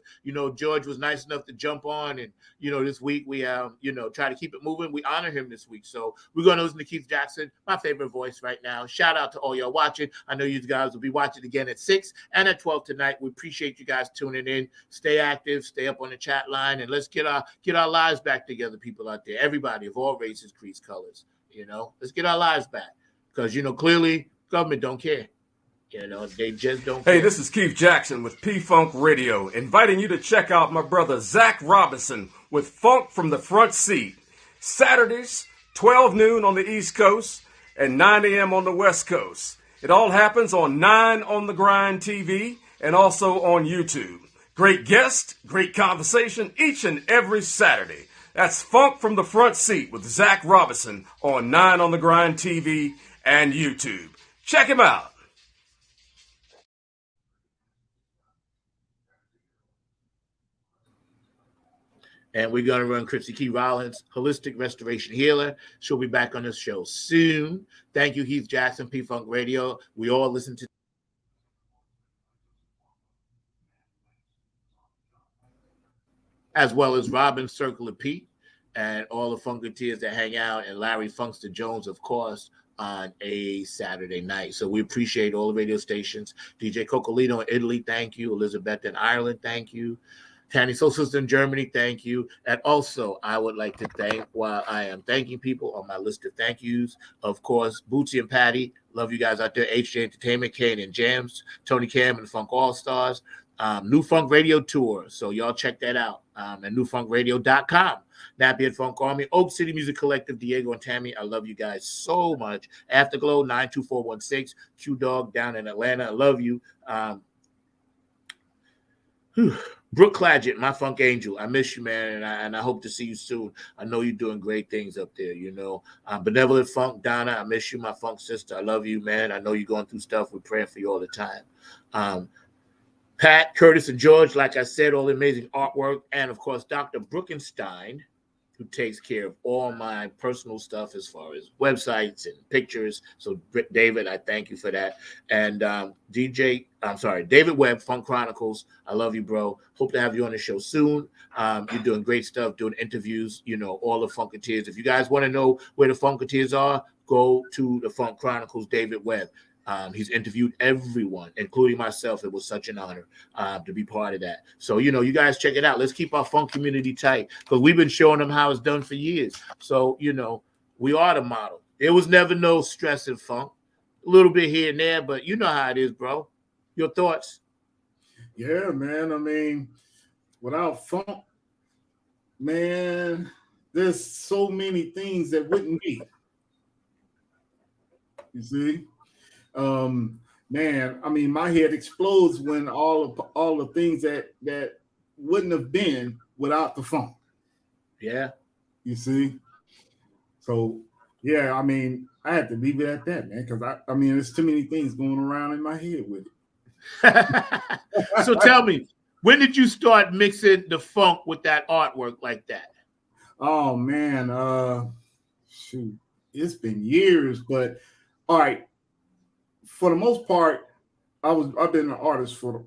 George was nice enough to jump on, and this week we try to keep it moving. We honor him this week. So we're gonna listen to Keith Jackson, my favorite voice right now. Shout out to all y'all watching. I know you guys will be watching again at 6 and at 12 tonight. We appreciate you guys tuning in. Stay active, stay up on the chat line, and let's get our lives back together, people out there. Everybody of all races, creeds, colors. Let's get our lives back because, clearly government don't care. They just don't care. Hey, this is Keith Jackson with P-Funk Radio, inviting you to check out my brother Zach Robinson with Funk from the Front Seat. Saturdays, 12 noon on the East Coast and 9 a.m. on the West Coast. It all happens on 9 on the Grind TV and also on YouTube. Great guest, great conversation each and every Saturday. That's Funk from the Front Seat with Zach Robinson on 9 on the Grind TV and YouTube. Check him out. And we're going to run Chrissy Key Rollins, Holistic Restoration Healer. She'll be back on this show soon. Thank you, Keith Jackson, P-Funk Radio. We all listen to as well as Robin Circle of Pete and all the Funketeers that hang out, and Larry Funkster Jones, of course, on a Saturday night. So we appreciate all the radio stations. DJ Cocolino in Italy, thank you. Elizabeth in Ireland, thank you. Tanny Soul Sister in Germany, thank you. And also, I would like to thank, while I am thanking people on my list of thank yous, of course, Bootsy and Patty, love you guys out there, HJ Entertainment, Kane and Jams, Tony Cam and Funk All-Stars, New Funk Radio Tour. So y'all check that out at newfunkradio.com. Nappy Funk Army, Oak City Music Collective, Diego and Tammy, I love you guys so much. Afterglow 92416, Q Dog down in Atlanta, I love you. Brooke Clagett, my funk angel, I miss you, man, and I hope to see you soon. I know you're doing great things up there, Benevolent Funk, Donna, I miss you, my funk sister. I love you, man. I know you're going through stuff. We're praying for you all the time. Pat, Curtis, and George, like I said, all the amazing artwork. And, of course, Dr. Bruckenstein, who takes care of all my personal stuff as far as websites and pictures. So, David, I thank you for that. And David Webb, Funk Chronicles, I love you, bro. Hope to have you on the show soon. You're doing great stuff, doing interviews, all the Funketeers. If you guys want to know where the Funketeers are, go to the Funk Chronicles, David Webb. He's interviewed everyone, including myself. It was such an honor to be part of that. So, you guys check it out. Let's keep our funk community tight because we've been showing them how it's done for years. So, we are the model. It was never no stress and funk. A little bit here and there, but you know how it is, bro. Your thoughts? Yeah, man. I mean, without funk, man, there's so many things that wouldn't be. You see? Man, I mean, my head explodes when all the things that wouldn't have been without the funk. Yeah. You see? So yeah, I mean, I had to leave it at that, man, because I mean, there's too many things going around in my head with it. So tell me, when did you start mixing the funk with that artwork like that? Oh man, shoot, it's been years, but all right. For the most part, I've been an artist for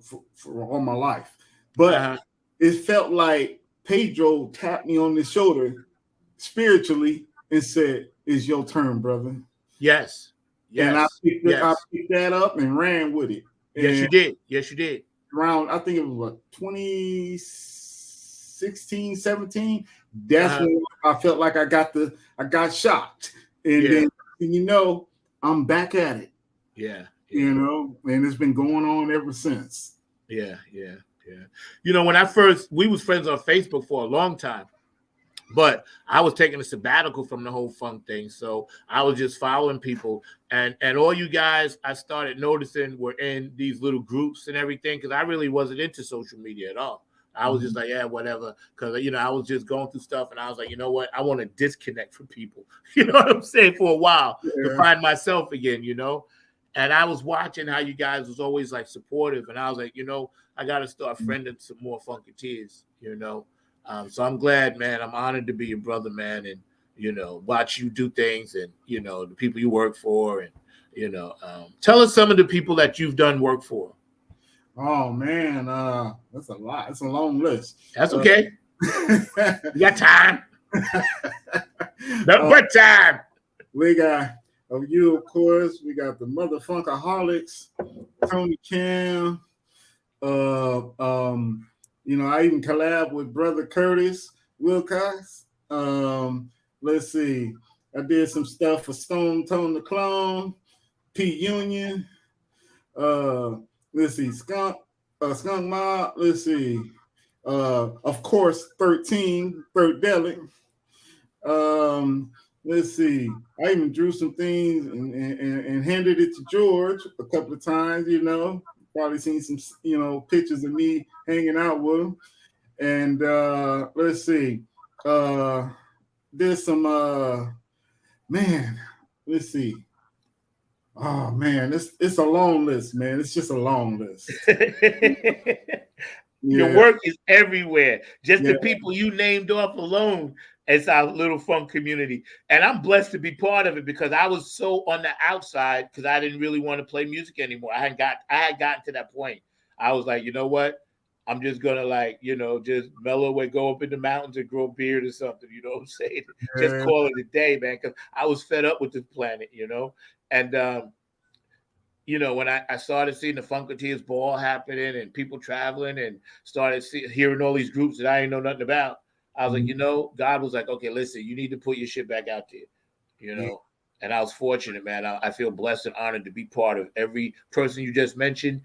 all my life, but it felt like Pedro tapped me on the shoulder spiritually and said, "It's your turn, brother." Yes. And I picked that up and ran with it. And yes, you did. Yes, you did. Around, I think it was what, 2016, 17. That's when I felt like I got shocked. And then, you know, I'm back at it. Yeah. You know, and it's been going on ever since. Yeah. You know, when we was friends on Facebook for a long time, but I was taking a sabbatical from the whole funk thing. So I was just following people, and all you guys I started noticing were in these little groups and everything, because I really wasn't into social media at all. I was just like, yeah, whatever. Because, you know, I was just going through stuff, and I was like, you know what? I want to disconnect from people. You know what I'm saying? For a while to find myself again, you know? And I was watching how you guys was always like supportive. And I was like, you know, I got to start friending some more Funketeers, you know? So I'm glad, man. I'm honored to be your brother, man. And, you know, watch you do things and, you know, the people you work for. And, you know, tell us some of the people that you've done work for. Oh, man. That's a lot. It's a long list. That's okay. You got time. What time? We got you, of course. We got the Motherfunkaholics, Tony Cam. You know, I even collab with Brother Curtis Wilcox. Let's see. I did some stuff for Stone Tone the Clone, Pete Union. Let's see, Skunk Mob. Let's see. Of course, 13, Thirdelic. Let's see. I even drew some things and handed it to George a couple of times, you know. Probably seen some, you know, pictures of me hanging out with him. And let's see. There's some man, let's see. Oh man, it's a long list, man. It's just a long list. Your work is everywhere. Just the people you named off alone. It's our little funk community. And I'm blessed to be part of it, because I was so on the outside because I didn't really want to play music anymore. I had gotten to that point. I was like, you know what? I'm just gonna, like, you know, just mellow away, go up in the mountains and grow a beard or something, you know what I'm saying? Just call it a day, man, because I was fed up with this planet, you know? And you know, when I started seeing the Funketeers ball happening and people traveling and started hearing all these groups that I didn't know nothing about, I was like, you know, God was like, okay, listen, you need to put your shit back out there, you know? And I was fortunate, man. I feel blessed and honored to be part of every person you just mentioned.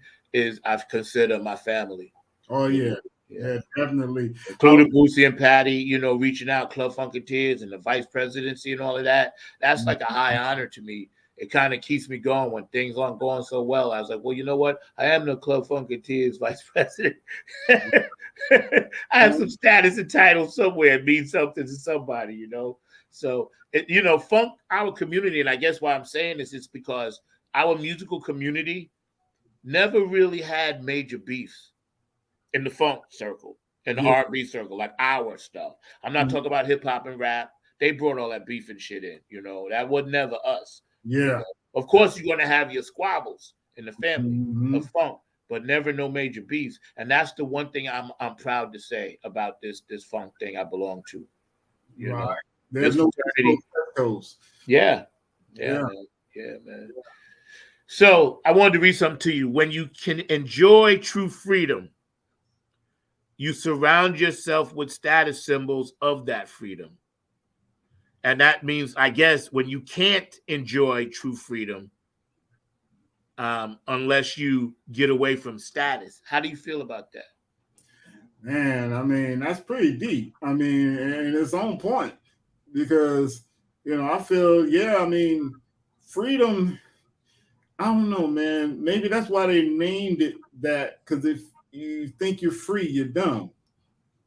I've considered my family. Oh, yeah. Yeah, definitely. Including Boosie and Patty, you know, reaching out, Club Funketeers and the vice presidency and all of that. That's like a high honor to me. It kind of keeps me going when things aren't going so well. I was like, well, you know what? I am the Club Funketeers vice president. I have some status and title somewhere. It means something to somebody, you know? So, you know, funk, our community, and I guess why I'm saying this is because our musical community never really had major beefs in the funk circle, in the R&B circle, like our stuff. I'm not talking about hip hop and rap. They brought all that beef and shit in, you know? That was never us. Yeah. You know? Of course, you're going to have your squabbles in the family of funk, but never no major beefs. And that's the one thing I'm proud to say about this funk thing I belong to. You know, there's no goes. Yeah, man. So I wanted to read something to you. When you can enjoy true freedom, you surround yourself with status symbols of that freedom. And that means, I guess, when you can't enjoy true freedom, unless you get away from status. How do you feel about that? Man, I mean, that's pretty deep. I mean, and it's on point because, I feel, I mean, freedom, I don't know, man. Maybe that's why they named it that, because if you think you're free, you're dumb.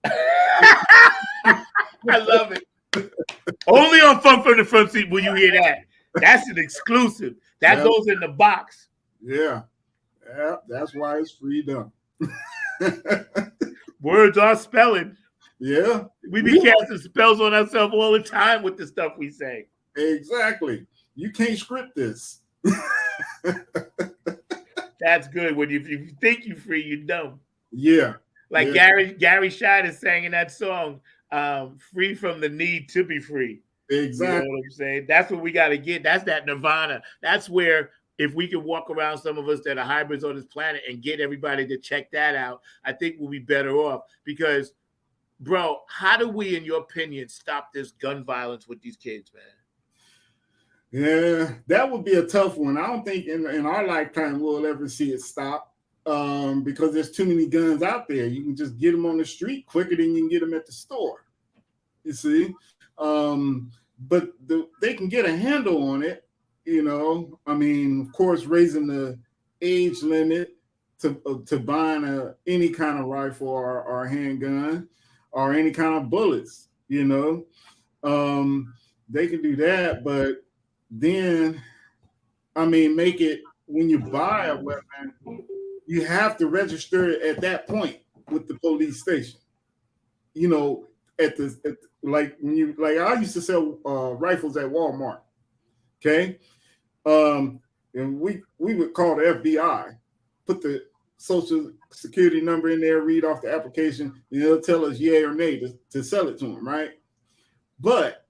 I love it. Only on Funk from the Front Seat will you hear that. That's an exclusive. That goes in the box. Yeah, that's why it's freedom. Words are spelling. Yeah. We be casting spells on ourselves all the time with the stuff we say. Exactly. You can't script this. That's good. When if you think you're free, you're dumb. Yeah. Like Gary Shine is saying in that song, free from the need to be free. Exactly. You know what I'm saying? That's what we got to get. That's that nirvana. That's where, if we can walk around, some of us that are hybrids on this planet, and get everybody to check that out, I think we'll be better off. Because, bro, how do we, in your opinion, stop this gun violence with these kids, man? Yeah, that would be a tough one. I don't think in our lifetime we'll ever see it stop, because there's too many guns out there. You can just get them on the street quicker than you can get them at the store. You see? But they can get a handle on it. I mean, of course, raising the age limit to buying any kind of rifle or handgun or any kind of bullets, they can do that. But then, I mean, make it, when you buy a weapon, you have to register it at that point with the police station. Like I used to sell rifles at Walmart. Okay. And we would call the FBI, put the social security number in there, read off the application, and it'll tell us yay or nay to sell it to them, right? But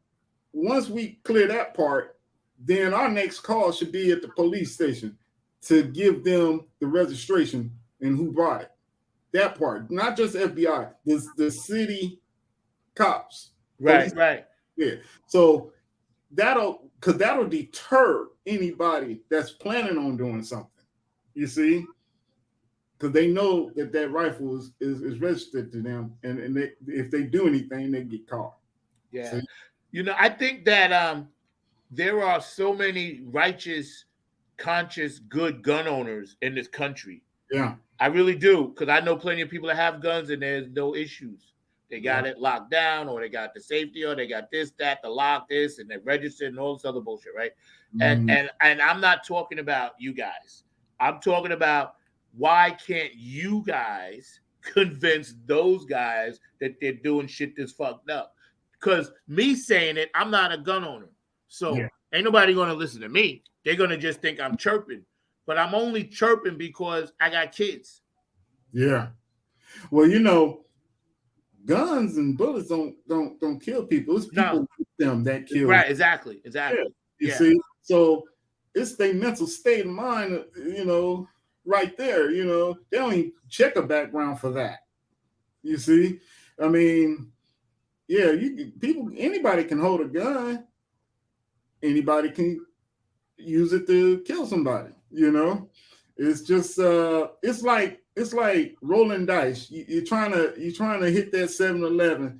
once we clear that part, then our next call should be at the police station to give them the registration and who bought it. That part, not just FBI, the city cops. Right, right. Yeah. So that'll deter anybody that's planning on doing something. You see? Because they know that rifle is registered to them, and if they do anything, they get caught. Yeah. See? I think that there are so many righteous, conscious, good gun owners in this country. Yeah. I really do, because I know plenty of people that have guns and there's no issues. They got it locked down, or they got the safety, or they got this, that, the lock, this, and they registered and all this other bullshit, right? Mm-hmm. And I'm not talking about you guys. I'm talking about, why can't you guys convince those guys that they're doing shit that's fucked up? Because me saying it, I'm not a gun owner. So ain't nobody going to listen to me. They're going to just think I'm chirping. But I'm only chirping because I got kids. Yeah. Well, guns and bullets don't kill people. It's people with them that kill. Right, exactly. Yeah. You see? So it's their mental state of mind, right there. They don't even check a background for that. You see? I mean, anybody can hold a gun. Anybody can use it to kill somebody. It's just it's like rolling dice. You're trying to hit that 7-11.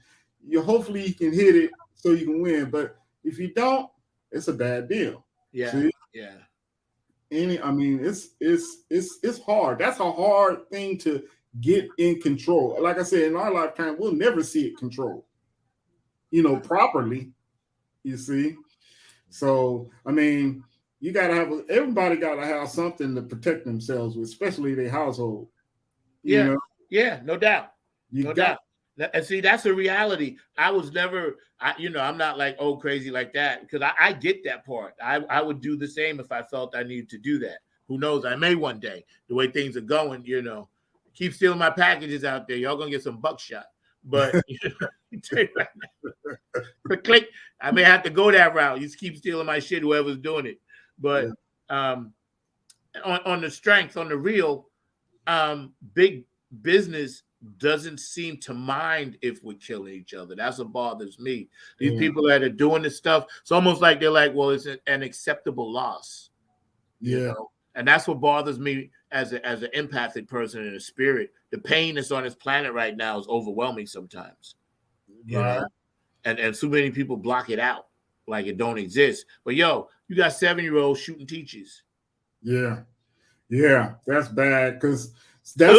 Hopefully you can hit it so you can win. But if you don't, it's a bad deal. Yeah. See? Yeah. It's hard. That's a hard thing to get in control. Like I said, in our lifetime, we'll never see it controlled, properly. You see? So, I mean, everybody gotta have something to protect themselves with, especially their household. Yeah, no doubt. No doubt. And see, that's a reality. I was never, I'm not like, crazy like that, because I get that part. I would do the same if I felt I needed to do that. Who knows? I may one day, the way things are going, keep stealing my packages out there. Y'all gonna get some buckshot. But click, I may have to go that route. You just keep stealing my shit, whoever's doing it. But on the strength, on the real, big business doesn't seem to mind if we're killing each other. That's what bothers me. These people that are doing this stuff, it's almost like they're like, well, it's an acceptable loss. Yeah. You know? And that's what bothers me as an empathic person in the spirit. The pain that's on this planet right now is overwhelming sometimes. You know? And so many people block it out like it don't exist. But yo, you got 7-year-olds shooting teachers. Yeah. Yeah, that's bad because that's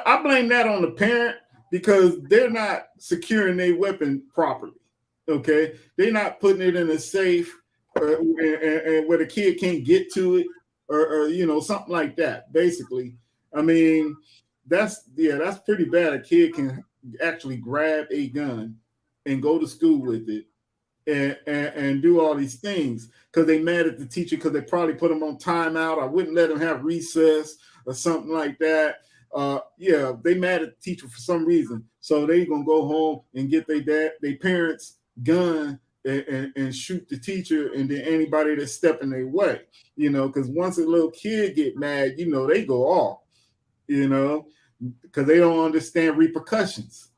I blame that on the parent because they're not securing their weapon properly. Okay, they're not putting it in a safe and where the kid can't get to it or you know, something like that. Basically, I mean, that's pretty bad. A kid can actually grab a gun and go to school with it and do all these things because they mad at the teacher because they probably put them on timeout. I wouldn't let them have recess or something like that. They mad at the teacher for some reason. So they gonna go home and get their parents' gun and shoot the teacher and then anybody that's stepping their way, you know, because once a little kid get mad, you know, they go off, you know, because they don't understand repercussions.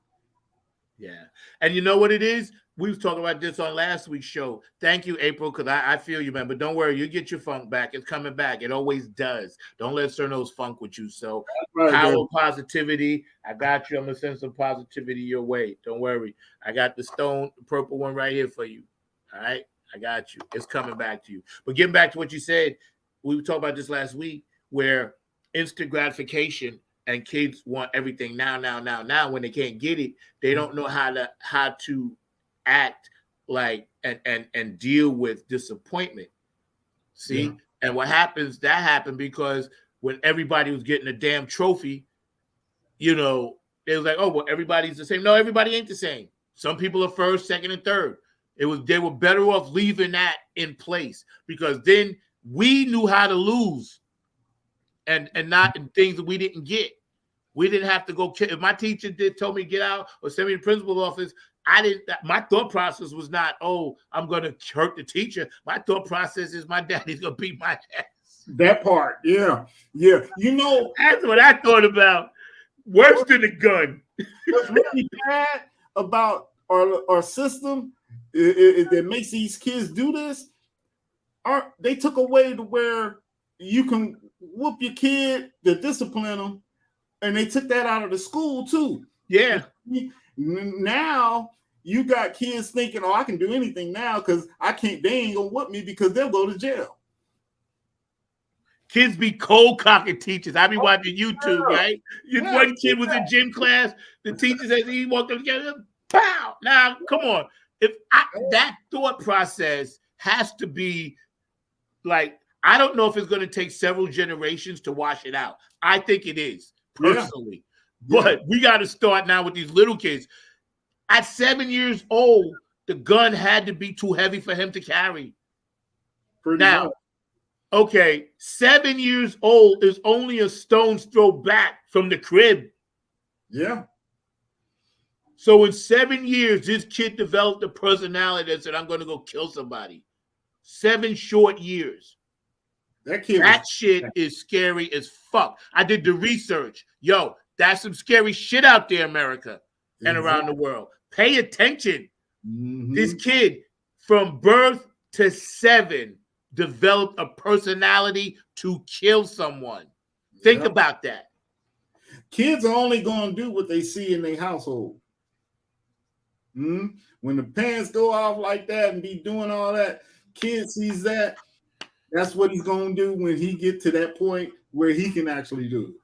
Yeah. And you know what it is? We was talking about this on last week's show. Thank you, April, because I feel you, man. But don't worry, you get your funk back. It's coming back. It always does. Don't let Cerno's funk with you. So power, positivity. I got you. I'm going to send some positivity your way. Don't worry. I got the stone, the purple one right here for you. All right? I got you. It's coming back to you. But getting back to what you said, we were talking about this last week where instant gratification and kids want everything now. When they can't get it, they don't know how to act like and deal with disappointment. See, and what happens? That happened because when everybody was getting a damn trophy, you know, they was like, oh well, everybody's the same. No, everybody ain't the same. Some people are first, second, and third. They were better off leaving that in place because then we knew how to lose and not in things that we didn't get. We didn't have to go. If my teacher told me to get out or send me to the principal's office, I didn't. My thought process was not, oh, I'm going to hurt the teacher. My thought process is my daddy's going to beat my ass. That part, yeah. You know, that's what I thought about. Worse than a gun. What's really bad about our system that makes these kids do this? They took away to where you can whoop your kid to discipline them. And they took that out of the school too. Yeah. Now you got kids thinking, oh, I can do anything now because they ain't gonna whoop me because they'll go to jail. Kids be cold cocking teachers. I be watching YouTube, right? One kid was in gym class. The teacher says he walked up together. Pow! Now, come on. That thought process has to be like, I don't know if it's going to take several generations to wash it out. I think it is. Personally, but we got to start now with these little kids. At 7 years old, the gun had to be too heavy for him to carry. Okay, 7 years old is only a stone's throw back from the crib. Yeah. So in 7 years, this kid developed a personality that said, I'm going to go kill somebody. 7 short years. That shit is scary as fuck. I did the research. Yo, that's some scary shit out there, America and around the world. Pay attention. Mm-hmm. This kid from birth to 7 developed a personality to kill someone. Think about that. Kids are only going to do what they see in their household. When the parents go off like that and be doing all that, kid sees that. That's what he's going to do when he get to that point where he can actually do it.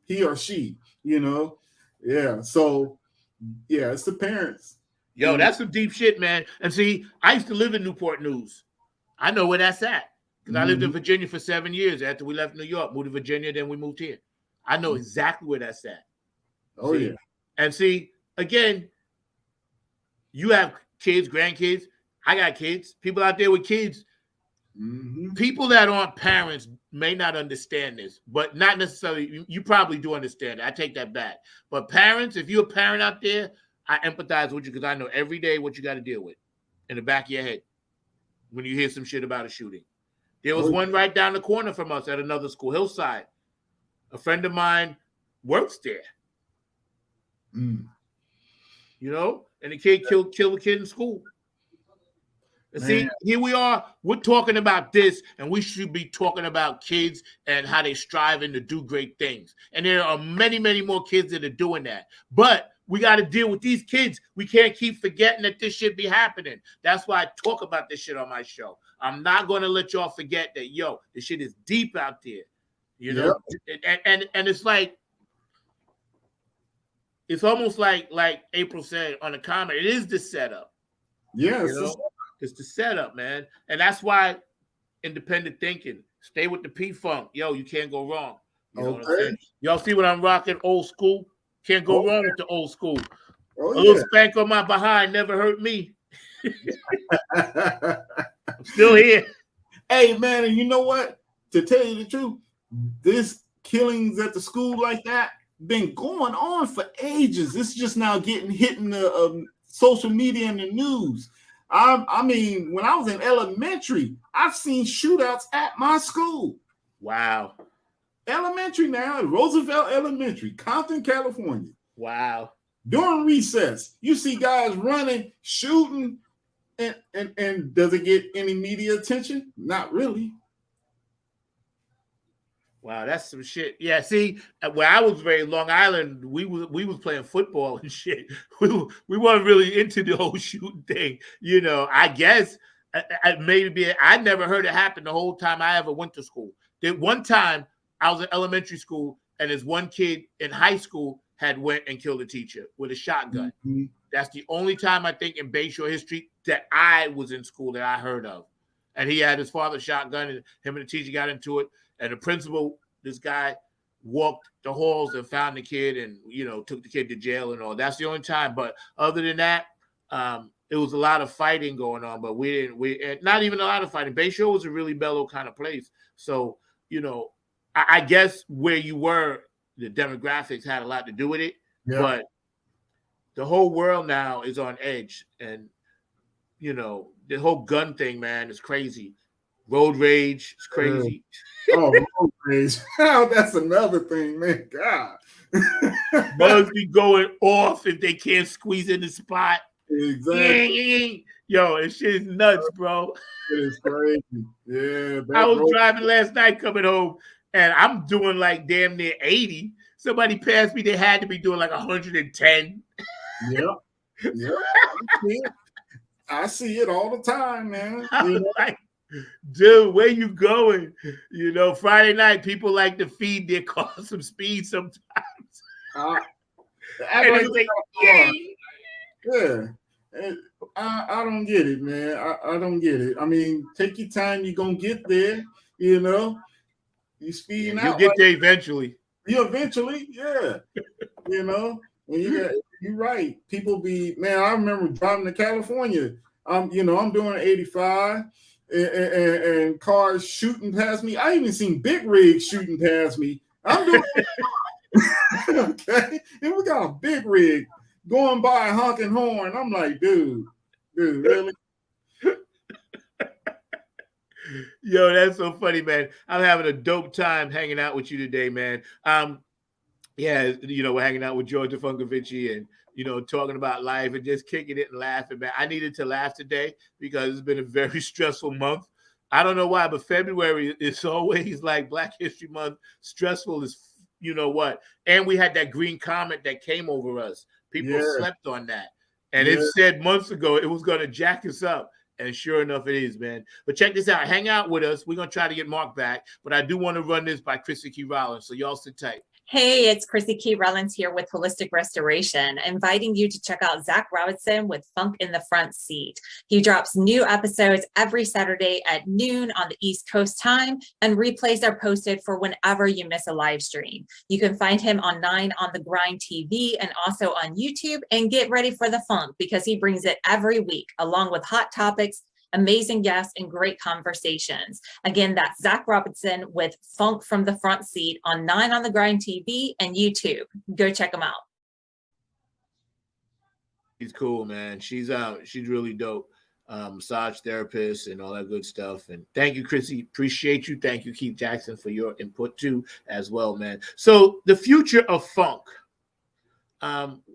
He or she, you know? Yeah. So, yeah, it's the parents. Yo, that's some deep shit, man. And see, I used to live in Newport News. I know where that's at because I lived in Virginia for 7 years after we left New York, moved to Virginia, then we moved here. I know exactly where that's at. Oh, see? Yeah. And see, again, you have kids, grandkids. I got kids, people out there with kids. Mm-hmm. People that aren't parents may not understand this, but not necessarily. You probably do understand it. I take that back. But parents, if you're a parent out there, I empathize with you because I know every day what you got to deal with in the back of your head when you hear some shit about a shooting. There was one right down the corner from us at another school, Hillside. A friend of mine works there. Mm. You know, and the kid kill a kid in school. And see, here we are. We're talking about this, and we should be talking about kids and how they striving to do great things. And there are many, many more kids that are doing that. But we got to deal with these kids. We can't keep forgetting that this shit be happening. That's why I talk about this shit on my show. I'm not going to let y'all forget that, yo, this shit is deep out there. You know, and it's like, it's almost like April said on the comment, it is the setup. Yes. You know? It's the setup, man. And that's why independent thinking, stay with the P-Funk. Yo, you can't go wrong. You know what I'm saying? Y'all see what I'm rocking? Old school. Can't go wrong with the old school. A little spank on my behind never hurt me. I'm still here. Hey, man, and you know what? To tell you the truth, this killings at the school like that been going on for ages. It's just now hitting the social media and the news. I mean, when I was in elementary, I've seen shootouts at my school. Wow. Elementary now, Roosevelt Elementary, Compton, California. Wow. During recess, you see guys running, shooting, and does it get any media attention? Not really. Wow, that's some shit. Yeah, see, where I was very Long Island, we was playing football and shit. We weren't really into the whole shooting thing. You know, I guess maybe I never heard it happen the whole time I ever went to school. That one time I was in elementary school and this one kid in high school had went and killed a teacher with a shotgun. Mm-hmm. That's the only time I think in Bayshore history that I was in school that I heard of. And he had his father's shotgun and him and the teacher got into it. And the principal, this guy, walked the halls and found the kid and, you know, took the kid to jail and all. That's the only time. But other than that, it was a lot of fighting going on. But not even a lot of fighting. Bayshore was a really mellow kind of place. So, you know, I guess where you were, the demographics had a lot to do with it. Yeah. But the whole world now is on edge. And, you know, the whole gun thing, man, is crazy. Road rage is crazy. Road rage. That's another thing, man. God. Bugs be going off if they can't squeeze in the spot. Exactly. Yo, this shit is nuts, bro. It is crazy. Yeah. I was driving last night coming home, and I'm doing like damn near 80. Somebody passed me, they had to be doing like 110. Yep. I see it all the time, man. Like, dude, where you going? You know, Friday night, people like to feed their car some speed sometimes. Yeah. I don't get it, man. I don't get it. I mean, take your time. You're going to get there, you know. You speeding out. You'll get there eventually. Eventually, yeah. You know, and you're right. People be, man, I remember driving to California. You know, I'm doing 85 and cars shooting past me. I even seen big rigs shooting past me. I'm doing okay. And we got a big rig going by honking horn. I'm like, dude, really? Yo, that's so funny, man. I'm having a dope time hanging out with you today, man. Yeah, you know, we're hanging out with George DFunkavinci and, you know, talking about life and just kicking it and laughing, man. I needed to laugh today because it's been a very stressful month. I don't know why, but February is always like Black History Month. Stressful as you know what. And we had that green comet that came over us. People slept on that. And it said months ago it was going to jack us up. And sure enough, it is, man. But check this out. Hang out with us. We're going to try to get Mark back. But I do want to run this by Chrissy Key Rollins. So y'all sit tight. Hey, it's Chrissy Key Rollins here with Holistic Restoration, inviting you to check out Zach Robinson with Funk in the Front Seat. He drops new episodes every Saturday at noon on the East Coast time, and replays are posted for whenever you miss a live stream. You can find him on 9 on the Grind TV and also on YouTube, and get ready for the funk because he brings it every week along with hot topics, amazing guests, and great conversations. Again, that's Zach Robinson with Funk from the Front Seat on 9 on the Grind TV and YouTube. Go check him out. She's cool, man. She's really dope. Massage therapist and all that good stuff. And thank you, Chrissy. Appreciate you. Thank you, Keith Jackson, for your input too as well, man. So the future of funk.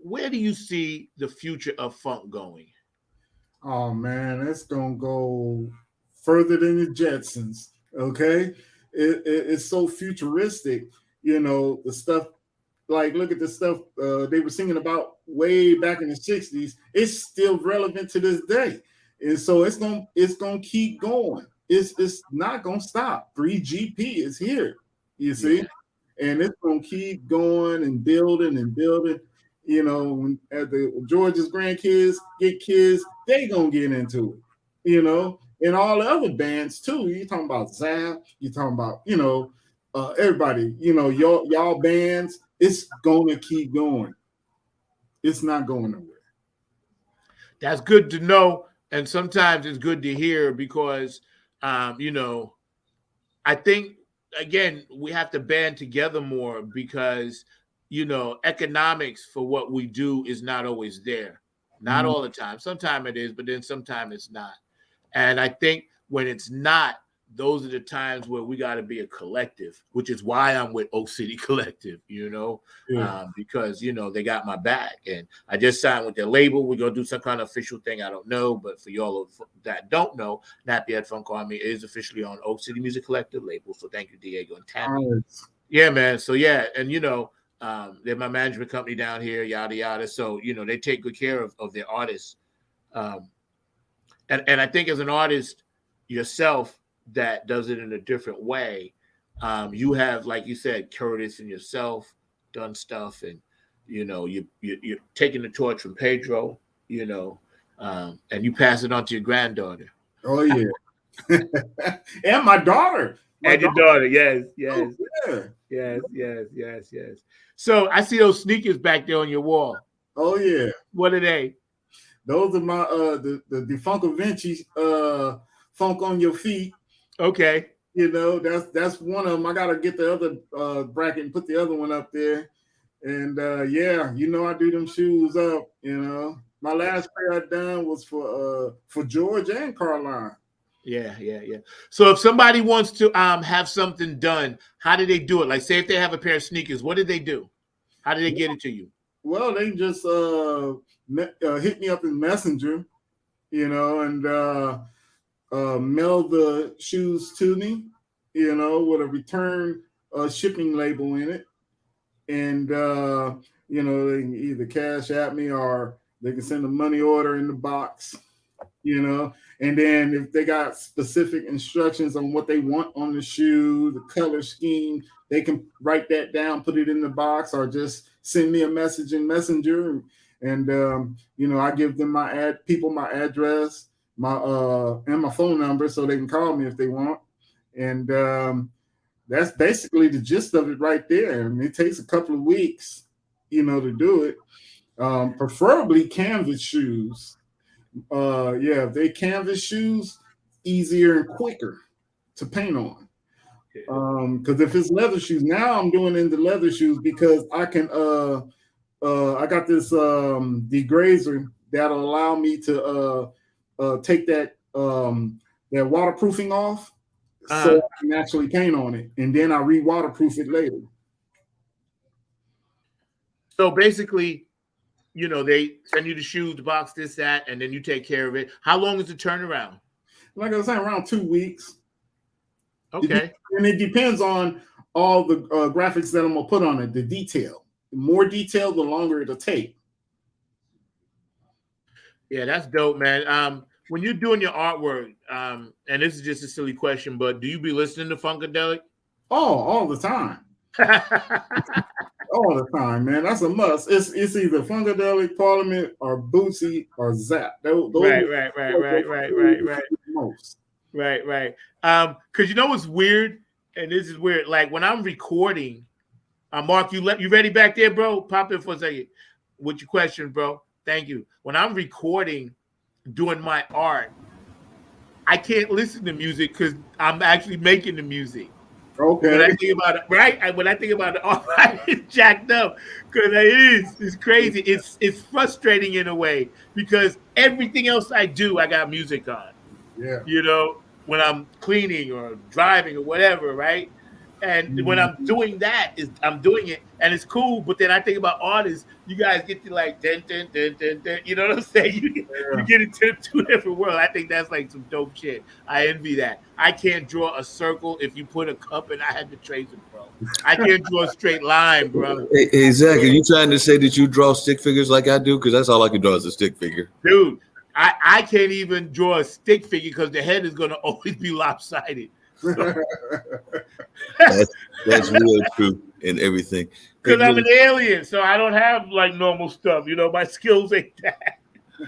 where do you see the future of funk going? Oh man, it's gonna go further than the Jetsons. Okay, it's so futuristic. The stuff. Like, look at the stuff they were singing about way back in the '60s. It's still relevant to this day, and so it's gonna keep going. It's not gonna stop. 3GP is here. You see, and it's gonna keep going and building and building. When at the George's grandkids get kids, they gonna get into it. And all the other bands too. You talking about Zap? You talking about everybody? Y'all bands. It's gonna keep going. It's not going nowhere. That's good to know, and sometimes it's good to hear because, I think again we have to band together more because economics for what we do is not always there. Not all the time. Sometimes it is, but then sometimes it's not. And I think when it's not, those are the times where we got to be a collective, which is why I'm with Oak City Collective, because, they got my back. And I just signed with their label. We're going to do some kind of official thing. I don't know. But for y'all that don't know, Nappy Head Funk Army is officially on Oak City Music Collective label. So thank you, Diego and Tammy. Nice. Yeah, man. So, yeah. And, they're my management company down here, yada, yada. So, they take good care of their artists. And I think as an artist yourself, that does it in a different way. You have, like you said, Curtis and yourself done stuff, and you're taking the torch from Pedro, and you pass it on to your granddaughter. Oh yeah, and my daughter. Your daughter, yes. Oh, yeah. Yes. So I see those sneakers back there on your wall. Oh yeah. What are they? Those are my the DFunkavinci Funk on Your Feet. Okay. That's one of them. I gotta get the other bracket and put the other one up there. And I do them shoes up. My last pair I done was for George and Carline. Yeah. So if somebody wants to have something done, how do they do it? Like, say if they have a pair of sneakers, what do they do? How do they get it to you? Well, they just hit me up in Messenger, and mail the shoes to me, with a return shipping label in it. And, they can either cash at me or they can send a money order in the box, And then if they got specific instructions on what they want on the shoe, the color scheme, they can write that down, put it in the box, or just send me a message in Messenger. And, I give them my address, and my phone number so they can call me if they want. And that's basically the gist of it right there. And it takes a couple of weeks, to do it. Preferably canvas shoes. If they canvas shoes, easier and quicker to paint on. Because if it's leather shoes, now I'm doing in the leather shoes because I can I got this degrazer that'll allow me to take that waterproofing off, so I can actually paint on it, and then I re-waterproof it later. So basically, they send you the shoes, the box, this, that, and then you take care of it. How long is the turnaround? Like I was saying, around 2 weeks. Okay. And it depends on all the graphics that I'm gonna put on it, the detail. The more detail, the longer it'll take. Yeah, that's dope, man. When you're doing your artwork, and this is just a silly question, but do you be listening to Funkadelic? Oh, all the time. All the time, man. That's a must. It's either Funkadelic, Parliament, or Bootsy, or Zap. Those right. Most. Right. Because what's weird, and this is weird. Like when I'm recording, Mark, you ready back there, bro? Pop in for a second with your question, bro. Thank you. When I'm recording, doing my art, I can't listen to music because I'm actually making the music. Okay. When I think about it, right? When I think about it, all right, it's jacked up because it's crazy. It's frustrating in a way because everything else I do, I got music on. Yeah. When I'm cleaning or driving or whatever, right? And when I'm doing that, I'm doing it, and it's cool. But then I think about artists. You guys get to like, dun, dun, dun, dun, dun, you know what I'm saying? You get into two different worlds. I think that's like some dope shit. I envy that. I can't draw a circle if you put a cup and I had to trace it, bro. I can't draw a straight line, bro. Hey, Zach, are you trying to say that you draw stick figures like I do? Because that's all I can draw is a stick figure. Dude, I can't even draw a stick figure because the head is going to always be lopsided. That's real true and everything. Because I'm an alien, so I don't have like normal stuff. You know, my skills ain't that.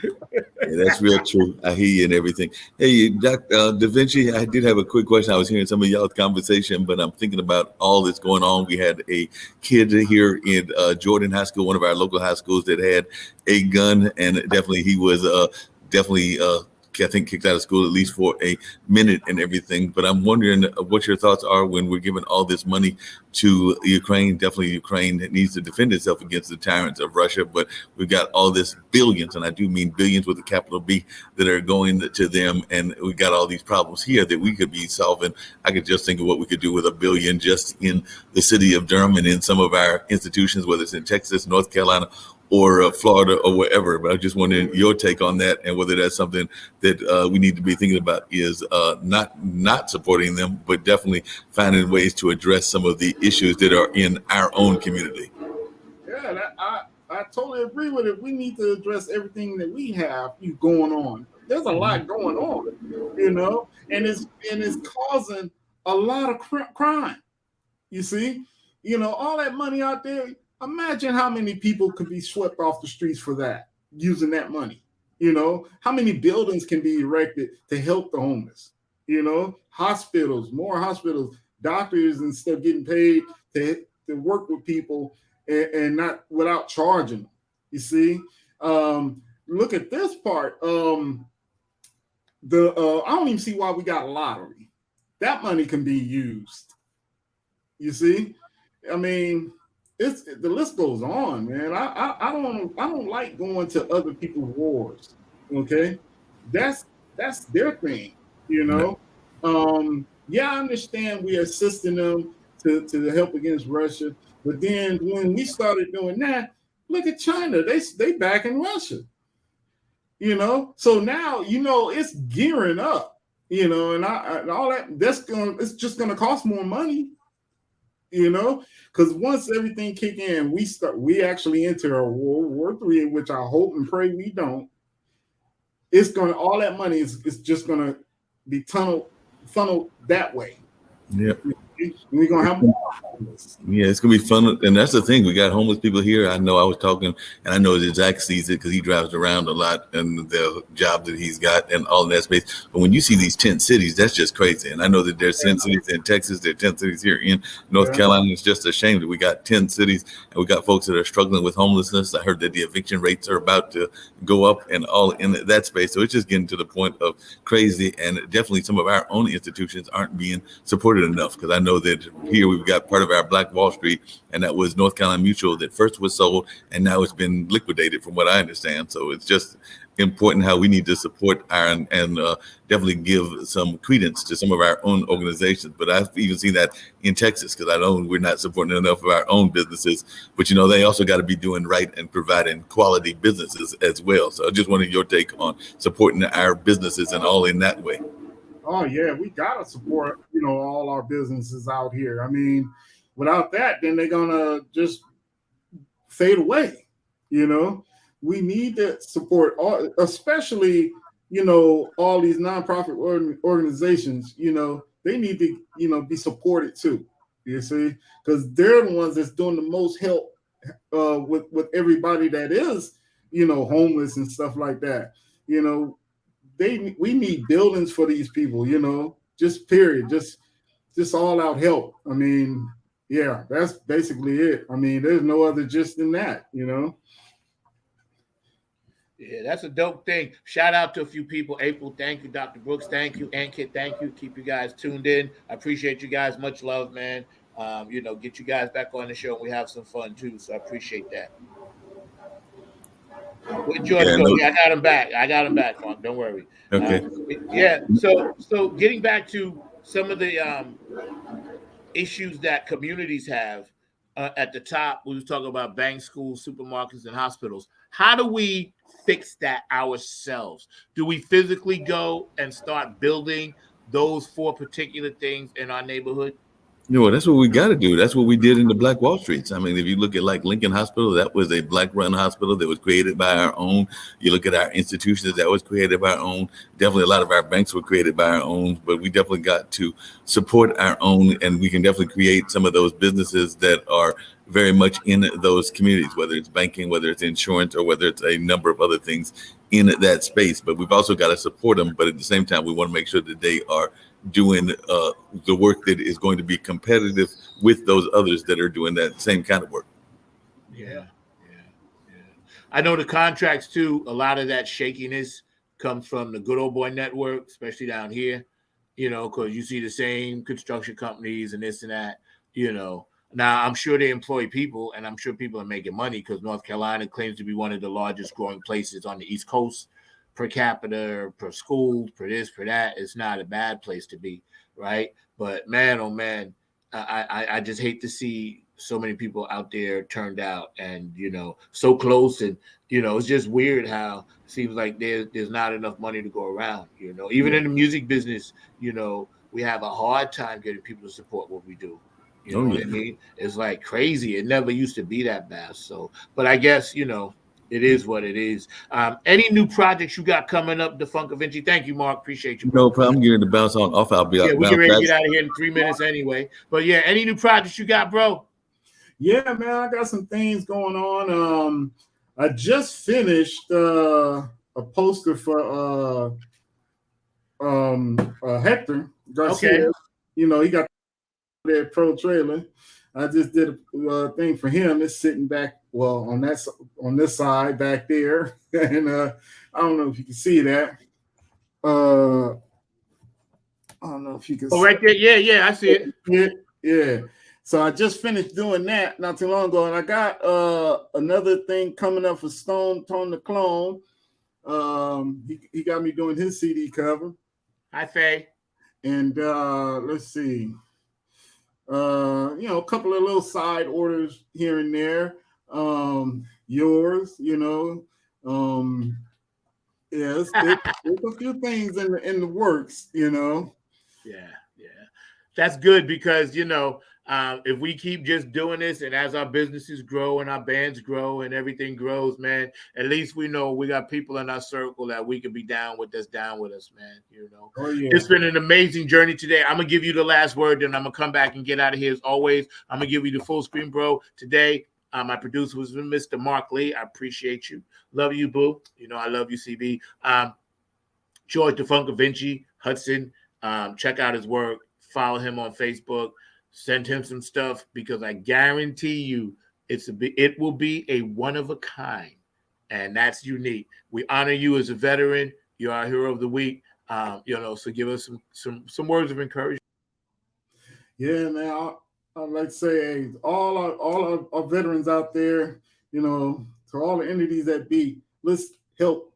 Yeah, that's real true. I hear you and everything. Hey, Dr. Da Vinci, I did have a quick question. I was hearing some of y'all's conversation, but I'm thinking about all that's going on. We had a kid here in Jordan High School, one of our local high schools, that had a gun, and definitely he was I think kicked out of school at least for a minute and everything. But I'm wondering what your thoughts are when we're giving all this money to Ukraine. Definitely Ukraine needs to defend itself against the tyrants of Russia, but we've got all this billions, and I do mean billions with a capital B, that are going to them, and we got all these problems here that we could be solving. I could just think of what we could do with $1 billion just in the city of Durham and in some of our institutions, whether it's in Texas, North Carolina, or Florida or wherever. But I just wondering your take on that, and whether that's something that we need to be thinking about is not supporting them, but definitely finding ways to address some of the issues that are in our own community. Yeah, I totally agree with it. We need to address everything that we have going on. There's a lot going on, you know, and it's causing a lot of crime. You see, you know, all that money out there. Imagine how many people could be swept off the streets for that, using that money. You know, how many buildings can be erected to help the homeless? You know, hospitals, more hospitals, doctors, instead of getting paid to work with people and not without charging them. You see, look at this part. I don't even see why we got a lottery. That money can be used. You see, I mean. The list goes on, man. I don't like going to other people's wars. Okay, that's their thing, you know. Yeah, I understand we're assisting them to help against Russia, but then when we started doing that, look at China. They backing Russia, you know. So now you know it's gearing up, you know, and all that. It's just gonna cost more money. You know, because once everything kick in, we actually enter a World War III, which I hope and pray we don't. All that money is just gonna be funneled that way. Yeah. We're gonna have more homeless. Yeah, it's gonna be fun, and that's the thing. We got homeless people here. I know I was talking, and I know that Zach sees it because he drives around a lot and the job that he's got and all in that space. But when you see these tent cities, that's just crazy. And I know that there's 10 cities in Texas, there are 10 cities here in North Carolina. It's just a shame that we got 10 cities and we got folks that are struggling with homelessness. I heard that the eviction rates are about to go up and all in that space. So it's just getting to the point of crazy, and definitely some of our own institutions aren't being supported enough, because I know that here we've got part of our Black Wall Street, and that was North Carolina Mutual that first was sold, and now it's been liquidated from what I understand. So it's just important how we need to support and definitely give some credence to some of our own organizations. But I've even seen that in Texas, because I know we're not supporting enough of our own businesses, but you know, they also got to be doing right and providing quality businesses as well. So I just wanted your take on supporting our businesses and all in that way. Oh yeah, we gotta support, you know, all our businesses out here. I mean, without that, then they're gonna just fade away. You know, we need to support all, especially, you know, all these nonprofit organizations. You know, they need to, you know, be supported too. You see, because they're the ones that's doing the most help with everybody that is, you know, homeless and stuff like that. You know. We need buildings for these people, you know, just period, just all out help. I mean, yeah, that's basically it. I mean, there's no other just than that, you know. Yeah, that's a dope thing. Shout out to a few people. April, thank you. Dr. Brooks, thank you. Ankit, thank you. Keep you guys tuned in. I appreciate you guys. Much love, man. You know, get you guys back on the show and we have some fun too. So I appreciate that. Where'd George go? Yeah, I got him back, Mark. Don't worry. Okay. Yeah. So getting back to some of the issues that communities have at the top. We was talking about banks, schools, supermarkets, and hospitals. How do we fix that ourselves? Do we physically go and start building those 4 particular things in our neighborhood? That's what we got to do. That's what we did in the Black Wall Streets. I mean, if you look at like Lincoln Hospital, that was a Black-run hospital that was created by our own. You look at our institutions, that was created by our own. Definitely, a lot of our banks were created by our own. But we definitely got to support our own, and we can definitely create some of those businesses that are very much in those communities, whether it's banking, whether it's insurance, or whether it's a number of other things in that space. But we've also got to support them. But at the same time, we want to make sure that they are doing the work that is going to be competitive with those others that are doing that same kind of work. Yeah. I know the contracts too, a lot of that shakiness comes from the good old boy network, especially down here, because you see the same construction companies and this and that, Now, I'm sure they employ people, and I'm sure people are making money because North Carolina claims to be one of the largest growing places on the East Coast. Per capita, per school, per this, per that. It's not a bad place to be, right? But man, oh man, I just hate to see so many people out there turned out and, so close. And, it's just weird how it seems like there's not enough money to go around, Even in the music business, we have a hard time getting people to support what we do. You know what I mean? It's like crazy. It never used to be that bad. So, but I guess, it is what it is. Any new projects you got coming up, DFunkavinci? Thank you, Mark. Appreciate you. No problem. I'm getting to bounce on off. I'll be out. Yeah, we get ready to get out of here in 3 minutes anyway. But yeah, any new projects you got, bro? Yeah, man, I got some things going on. I just finished a poster for Hector Garcia. Okay. He got that pro trailer. I just did a thing for him. It's sitting back, on this side back there, and I don't know if you can see that. I don't know if you can. Oh, right there. Yeah, I see it. Yeah. So I just finished doing that not too long ago, and I got another thing coming up for Stone Tone the Clone. He got me doing his CD cover. Hi, Faye. And let's see. A couple of little side orders here and there. Yours, there's a few things in the works, Yeah. That's good because, if we keep just doing this and as our businesses grow and our bands grow and everything grows, man, at least we know we got people in our circle that we can be down with us, man. Oh, yeah. It's been an amazing journey today. I'm going to give you the last word, then I'm going to come back and get out of here as always. I'm going to give you the full screen, bro. Today, my producer was Mr. Mark Lee. I appreciate you. Love you, boo. I love you, CB. George DFunkavinci Hudson. Check out his work. Follow him on Facebook. Send him some stuff because I guarantee you it will be a one of a kind, and that's unique. We honor you as a veteran. You're our hero of the week. So give us some words of encouragement. Yeah, man. I'd like to say all our veterans out there, to all the entities that be, let's help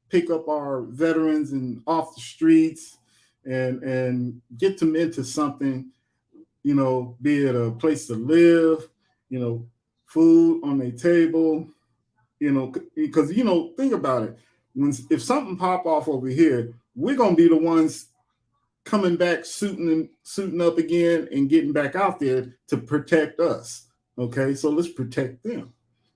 pick up our veterans and off the streets and get them into something, be it a place to live, food on their table, because, think about it. If something pop off over here, we're going to be the ones coming back, suiting up again and getting back out there to protect us. Okay, so let's protect them,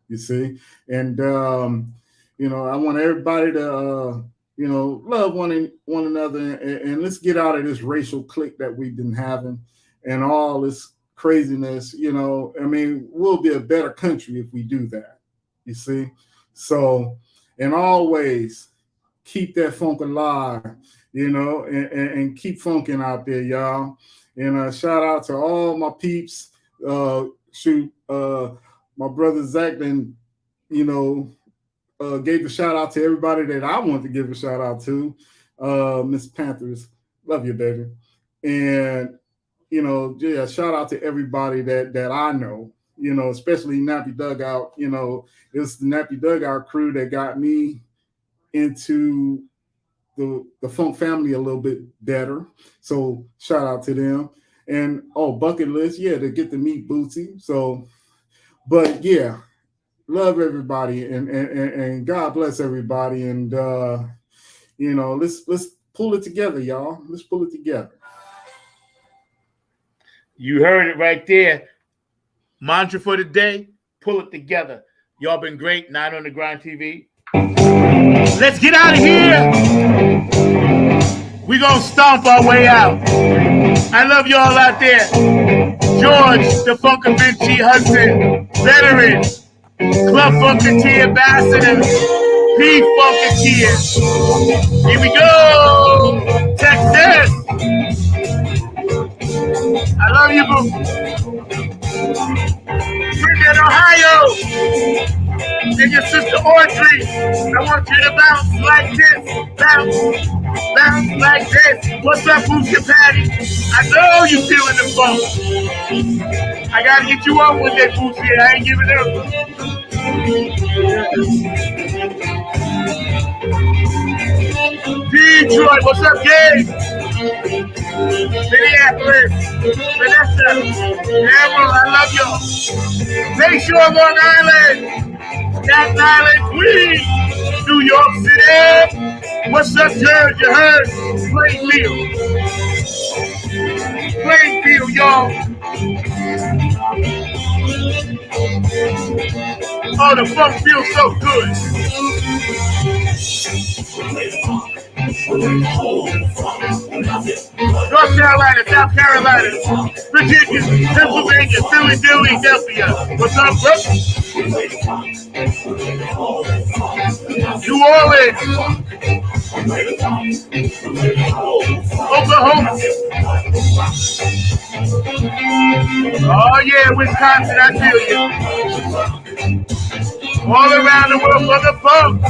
you see. And, I want everybody to, love one another and let's get out of this racial clique that we've been having and all this craziness. We'll be a better country if we do that, you see. So, and always keep that funk alive, and keep funking out there, y'all. And shout out to all my peeps. My brother Zach then, gave a shout out to everybody that I want to give a shout out to. Miss Panthers, love you, baby. And, shout out to everybody that I know, especially Nappy Dugout. It's the Nappy Dugout crew that got me into the Funk family a little bit better. So shout out to them. And bucket list, to get to meet Bootsy. So, but yeah, love everybody and God bless everybody. And let's pull it together, y'all. Let's pull it together. You heard it right there. Mantra for the day, pull it together. Y'all been great. 9 on the Grind TV. Let's get out of here. We're going to stomp our way out. I love y'all out there. George DFunkavinci Hudson, veteran, Club Funketeer ambassador, DFunkateer. Here we go. Texas. I love you, boo. Bridget, Ohio. And your sister Audrey. I want you to bounce like this. Bounce. Bounce like this. What's up, Booster Patty? I know you feeling the funk. I gotta get you on with that Booster. I ain't giving up. Detroit, what's up, Gabe? Minneapolis, Vanessa, Emerald, I love y'all. Lakeshore, Long Island, Staten Island, Queens, New York City. What's up, George? You heard? Plainfield, y'all. Oh, the funk feels so good. North Carolina, South Carolina, Virginia, Pennsylvania, Philadelphia. What's up, bro? New Orleans, Oklahoma. Oh yeah, Wisconsin, I feel you. All around the world for the funk.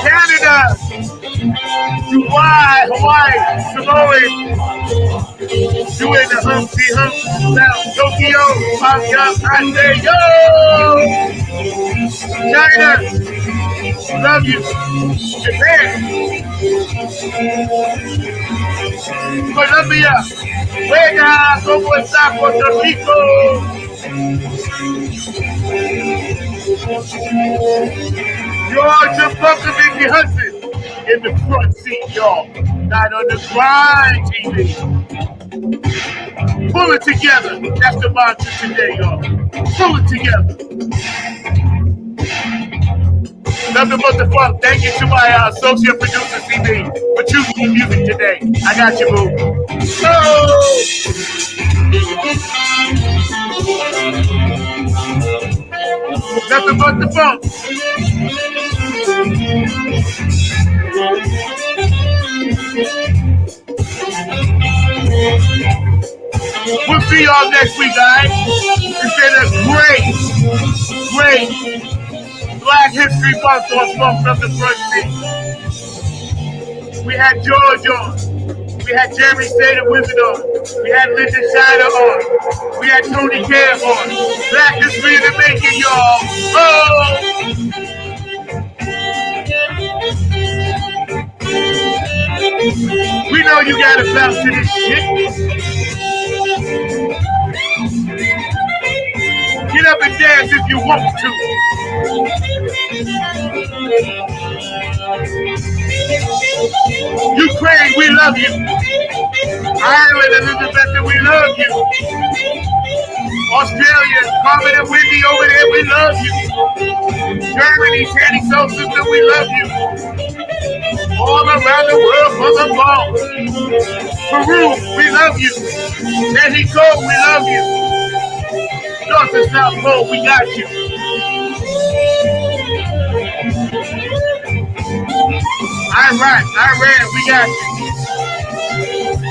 Canada, Dubai, Hawaii, Samoa, doing the Humpty Hump, South Tokyo, I say yo! China, love you. Japan, Colombia, Vega, ¿cómo está Puerto Rico? George DFunkavinci Hudson in the front seat, y'all. 9 on the Grind TV. Pull it together. That's the mantra today, y'all. Pull it together. Nothing but the funk. Thank you to my associate producer, CB, for choosing the music today. I got you, boo. Nothing but the funk. We'll see y'all next week, guys. It's been a great Black History Month on Funk from the Front Seat. We had George on. We had Jeremy State Wizard on. We had Linda Shiner on. We had Tony Cam on. Black History in the making, y'all. Oh! We know you gotta bounce to this shit. Get up and dance if you want to. Ukraine, we love you. Ireland, Elizabeth, we love you. Australia, Carmen and Wendy over there, we love you. Germany, Teddy Soul Sister, we love you. All around the world for the ball. Peru, we love you. Mexico, we love you. North and South Pole, we got you. Iran, we got you.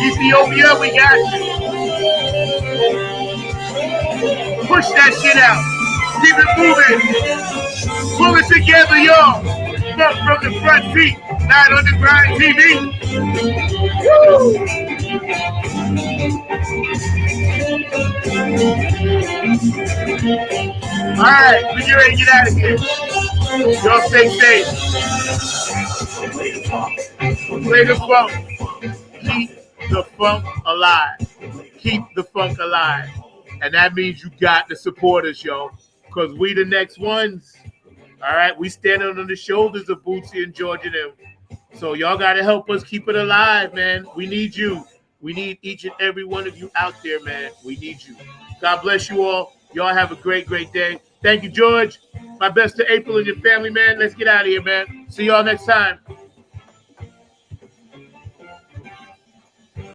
Ethiopia, we got you. Push that shit out. Keep it moving. Pull it together, y'all. Up from the front seat. 9 on the Grind TV. Woo! All right, we get ready to get out of here. Y'all stay safe. Play the funk. the funk alive. Keep the funk alive. And that means you got to support us, yo. Because we the next ones. All right? We standing on the shoulders of Bootsy and George and them. So y'all got to help us keep it alive, man. We need you. We need each and every one of you out there, man. We need you. God bless you all. Y'all have a great, great day. Thank you, George. My best to April and your family, man. Let's get out of here, man. See y'all next time.